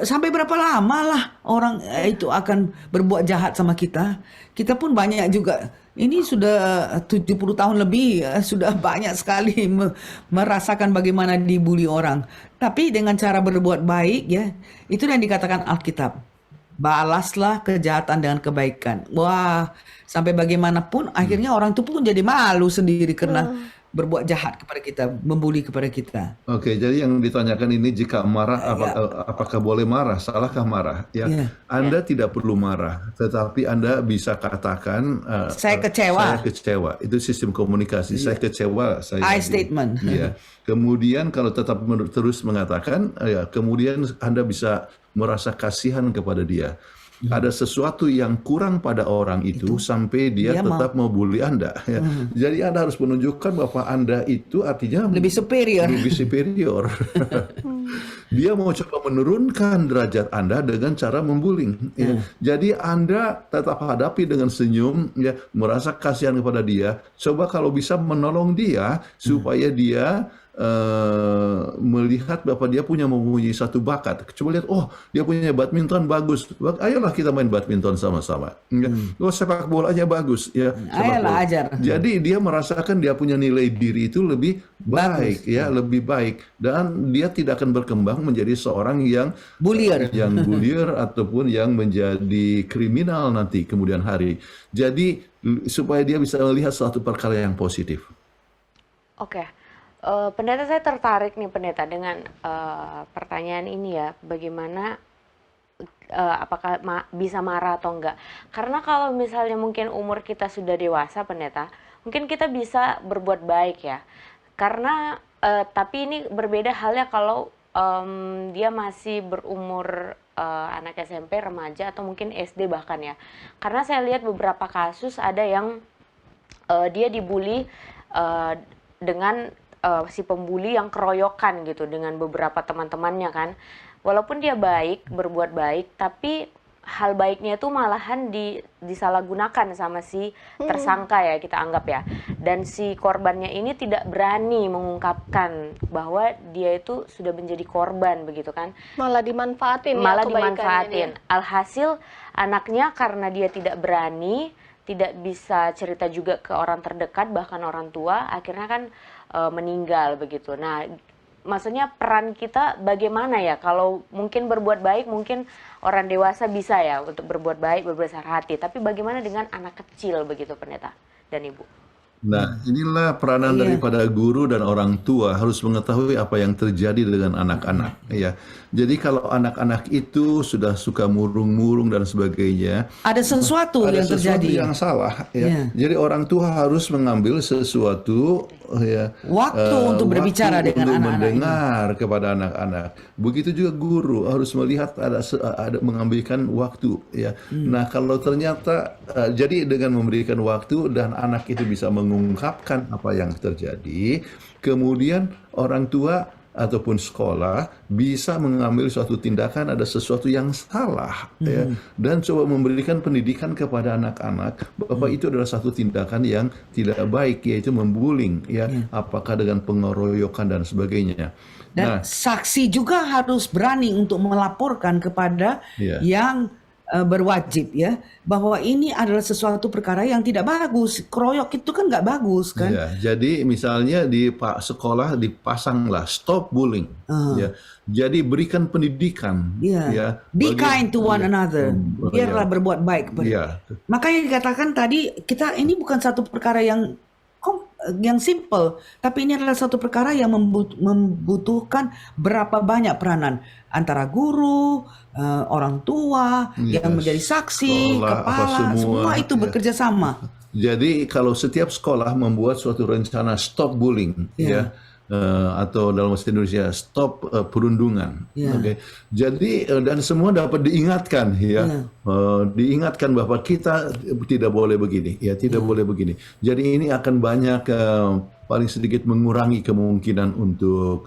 Sampai berapa lama lah orang itu akan berbuat jahat sama kita. Kita pun banyak juga. Ini sudah 70 tahun lebih, sudah banyak sekali merasakan bagaimana dibully orang. Tapi dengan cara berbuat baik ya, itu yang dikatakan Alkitab. Balaslah kejahatan dengan kebaikan. Wah, sampai bagaimanapun akhirnya orang itu pun jadi malu sendiri karena berbuat jahat kepada kita, membuli kepada kita. Oke, jadi yang ditanyakan ini jika marah, apakah boleh marah? Salahkah marah? Ya, Ya. Anda tidak perlu marah, tetapi Anda bisa katakan, Saya kecewa. saya kecewa. Itu sistem komunikasi. Saya kecewa. I statement. Ya. Kemudian kalau tetap terus mengatakan, ya, kemudian Anda bisa merasa kasihan kepada dia. Ada sesuatu yang kurang pada orang itu sampai dia Dia tetap mau bully Anda. Ya. Jadi Anda harus menunjukkan bahwa Anda itu artinya Lebih superior. lebih superior. Dia mau coba menurunkan derajat Anda dengan cara membullying. Ya. Jadi Anda tetap hadapi dengan senyum, ya, merasa kasihan kepada dia. Coba kalau bisa menolong dia supaya dia melihat bahwa dia mempunyai satu bakat. Coba lihat, oh dia punya badminton bagus. Ayolah kita main badminton sama-sama. Ya. Oh sepak bolanya bagus. Ya. Sepak Ayolah bola. ajar. Jadi dia merasakan dia punya nilai diri itu lebih baik, ya, lebih baik, dan dia tidak akan berkembang menjadi seorang yang Bullier. ataupun yang menjadi kriminal nanti kemudian hari. Jadi supaya dia bisa melihat suatu perkara yang positif. Oke. Pendeta, saya tertarik nih pendeta dengan pertanyaan ini ya, bagaimana apakah bisa marah atau enggak? Karena kalau misalnya mungkin umur kita sudah dewasa pendeta, mungkin kita bisa berbuat baik ya. Karena tapi ini berbeda halnya kalau dia masih berumur anak SMP, remaja atau mungkin SD bahkan ya. Karena saya lihat beberapa kasus ada yang dia dibully dengan si pembuli yang keroyokan gitu dengan beberapa teman-temannya kan. Walaupun dia baik, berbuat baik, tapi hal baiknya itu malahan disalahgunakan sama si tersangka ya, kita anggap ya. Dan si korbannya ini tidak berani mengungkapkan bahwa dia itu sudah menjadi korban begitu kan. Malah dimanfaatin Malah ya kebaikannya dimanfaatin. dia. Alhasil anaknya karena dia tidak berani, tidak bisa cerita juga ke orang terdekat bahkan orang tua, akhirnya kan meninggal begitu. Nah, maksudnya peran kita bagaimana ya? Kalau mungkin berbuat baik, mungkin orang dewasa bisa ya untuk berbuat baik, berbesar hati. Tapi bagaimana dengan anak kecil begitu, pendeta dan ibu? Nah, inilah peranan daripada guru dan orang tua harus mengetahui apa yang terjadi dengan anak-anak. Ya, jadi kalau anak-anak itu sudah suka murung-murung dan sebagainya, Ada sesuatu ada yang sesuatu terjadi. yang salah. Ya. Ya. Jadi orang tua harus mengambil sesuatu, ya, Waktu untuk berbicara dengan untuk anak-anak ini. mendengar kepada anak-anak. Begitu juga guru harus melihat ada mengambilkan waktu. Ya. Nah, kalau ternyata jadi dengan memberikan waktu dan anak itu bisa mengungkapkan apa yang terjadi, kemudian orang tua ataupun sekolah bisa mengambil suatu tindakan, ada sesuatu yang salah, ya, dan coba memberikan pendidikan kepada anak-anak bahwa itu adalah satu tindakan yang tidak baik, yaitu membullying, ya, apakah dengan pengeroyokan dan sebagainya. Dan saksi juga harus berani untuk melaporkan kepada Iya. yang berwajib ya, bahwa ini adalah sesuatu perkara yang tidak bagus. Keroyok itu kan nggak bagus kan. Ya, jadi misalnya di sekolah dipasanglah stop bullying, ya. Jadi berikan pendidikan, Iya. ya. Be bagi- kind to one ya, another. Biarlah berbuat baik kepada. ya. Makanya dikatakan tadi kita ini bukan satu perkara yang simple, tapi ini adalah satu perkara yang membutuhkan berapa banyak peranan antara guru, orang tua, Yes. yang menjadi saksi, Sekolah, apa kepala, semua semua, itu ya. bekerja sama. Jadi kalau setiap sekolah membuat suatu rencana stop bullying, Ya. atau dalam bahasa Indonesia stop perundungan, Ya. oke. Jadi dan semua dapat diingatkan, ya, diingatkan bahwa kita tidak boleh begini, ya, tidak boleh begini. Jadi ini akan banyak paling sedikit mengurangi kemungkinan untuk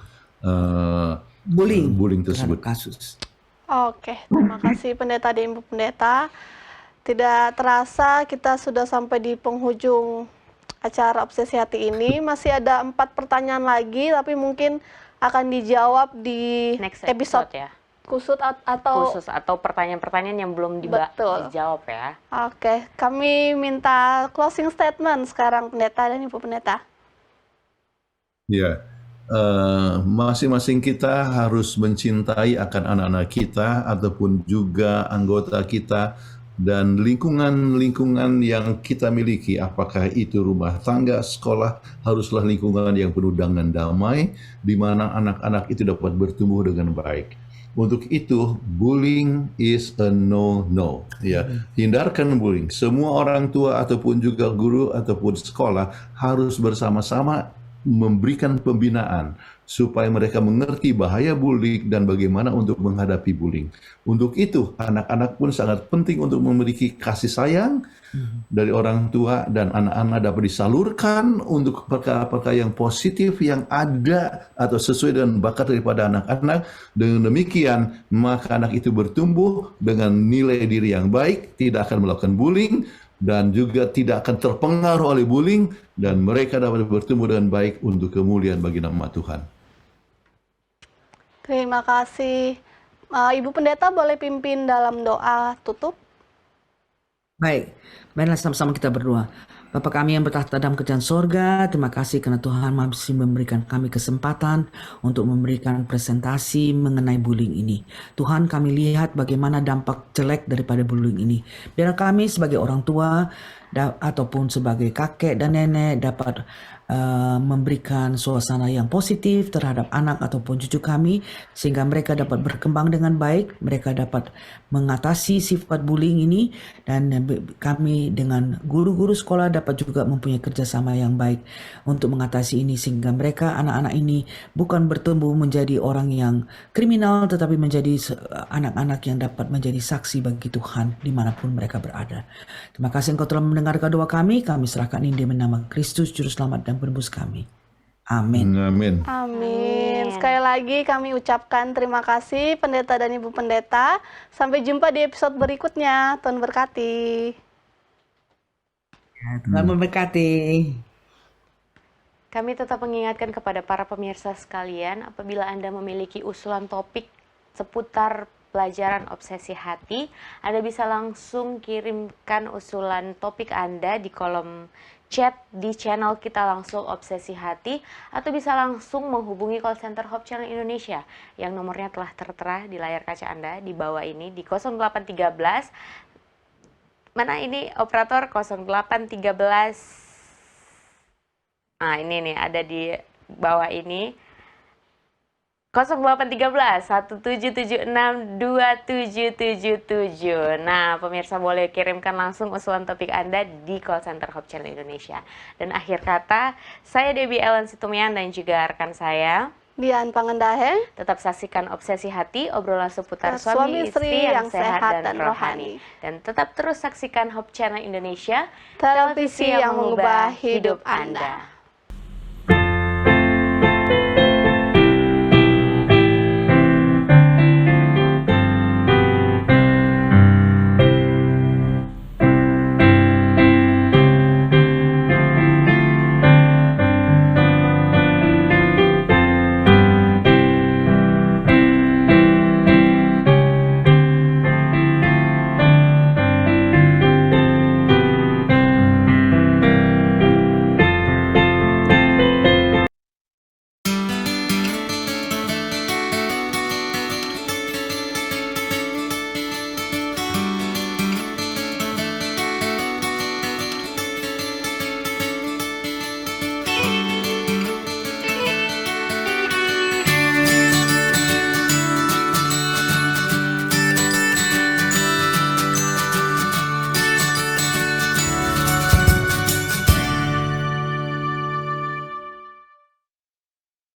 bullying terhadap tersebut. kasus. Oke, terima kasih Pendeta dan Ibu Pendeta. Tidak terasa kita sudah sampai di penghujung acara Obsesi Hati ini. Masih ada 4 pertanyaan lagi, tapi mungkin akan dijawab di Next episode episode ya. khusus atau Khusus atau pertanyaan-pertanyaan yang belum Betul. dijawab ya. Oke, kami minta closing statement sekarang Pendeta dan Ibu Pendeta. Ya, masing-masing kita harus mencintai akan anak-anak kita ataupun juga anggota kita dan lingkungan-lingkungan yang kita miliki, apakah itu rumah tangga, sekolah, haruslah lingkungan yang penuh dengan damai, di mana anak-anak itu dapat bertumbuh dengan baik. Untuk itu, bullying is a no-no. Ya, hindarkan bullying. Semua orang tua ataupun juga guru ataupun sekolah harus bersama-sama memberikan pembinaan supaya mereka mengerti bahaya bullying dan bagaimana untuk menghadapi bullying. Untuk itu, anak-anak pun sangat penting untuk memiliki kasih sayang dari orang tua, dan anak-anak dapat disalurkan untuk perkara-perkara yang positif yang ada atau sesuai dengan bakat daripada anak-anak. Dengan demikian, maka anak itu bertumbuh dengan nilai diri yang baik, tidak akan melakukan bullying, dan juga tidak akan terpengaruh oleh bullying, dan mereka dapat bertumbuh dengan baik untuk kemuliaan bagi nama Tuhan. Terima kasih. Ibu Pendeta boleh pimpin dalam doa tutup? Baik, marilah sama-sama kita berdoa. Bapa kami yang bertahta dalam kerajaan sorga, terima kasih karena Tuhan masih memberikan kami kesempatan untuk memberikan presentasi mengenai bullying ini. Tuhan, kami lihat bagaimana dampak jelek daripada bullying ini. Biar kami sebagai orang tua ataupun sebagai kakek dan nenek dapat memberikan suasana yang positif terhadap anak ataupun cucu kami, sehingga mereka dapat berkembang dengan baik, mereka dapat mengatasi sifat bullying ini, dan kami dengan guru-guru sekolah dapat juga mempunyai kerjasama yang baik untuk mengatasi ini, sehingga mereka, anak-anak ini, bukan bertumbuh menjadi orang yang kriminal, tetapi menjadi anak-anak yang dapat menjadi saksi bagi Tuhan dimanapun mereka berada. Terima kasih Engkau telah mendengarkan doa kami serahkan ini di nama Kristus Juru Selamat dan Penebus kami. Amin. Amin. Amin. Sekali lagi kami ucapkan terima kasih Pendeta dan Ibu Pendeta. Sampai jumpa di episode berikutnya. Tuhan berkati. Tuhan memberkati. Kami tetap mengingatkan kepada para pemirsa sekalian, apabila Anda memiliki usulan topik seputar pelajaran obsesi hati, Anda bisa langsung kirimkan usulan topik Anda di kolom chat di channel kita langsung Obsesi Hati, atau bisa langsung menghubungi call center Hope Channel Indonesia yang nomornya telah tertera di layar kaca Anda di bawah ini di 0813. Mana ini operator? 0813. Nah, ini nih ada di bawah ini. 0813 1776 2777. Nah, pemirsa boleh kirimkan langsung usulan topik Anda di call center Hope Channel Indonesia. Dan akhir kata, saya Debbie Ellen Situmian dan juga rekan saya Dian Pangendahe. Tetap saksikan Obsesi Hati, obrolan seputar suami istri yang sehat dan rohani. Dan tetap terus saksikan Hope Channel Indonesia, Televisi yang mengubah hidup Anda.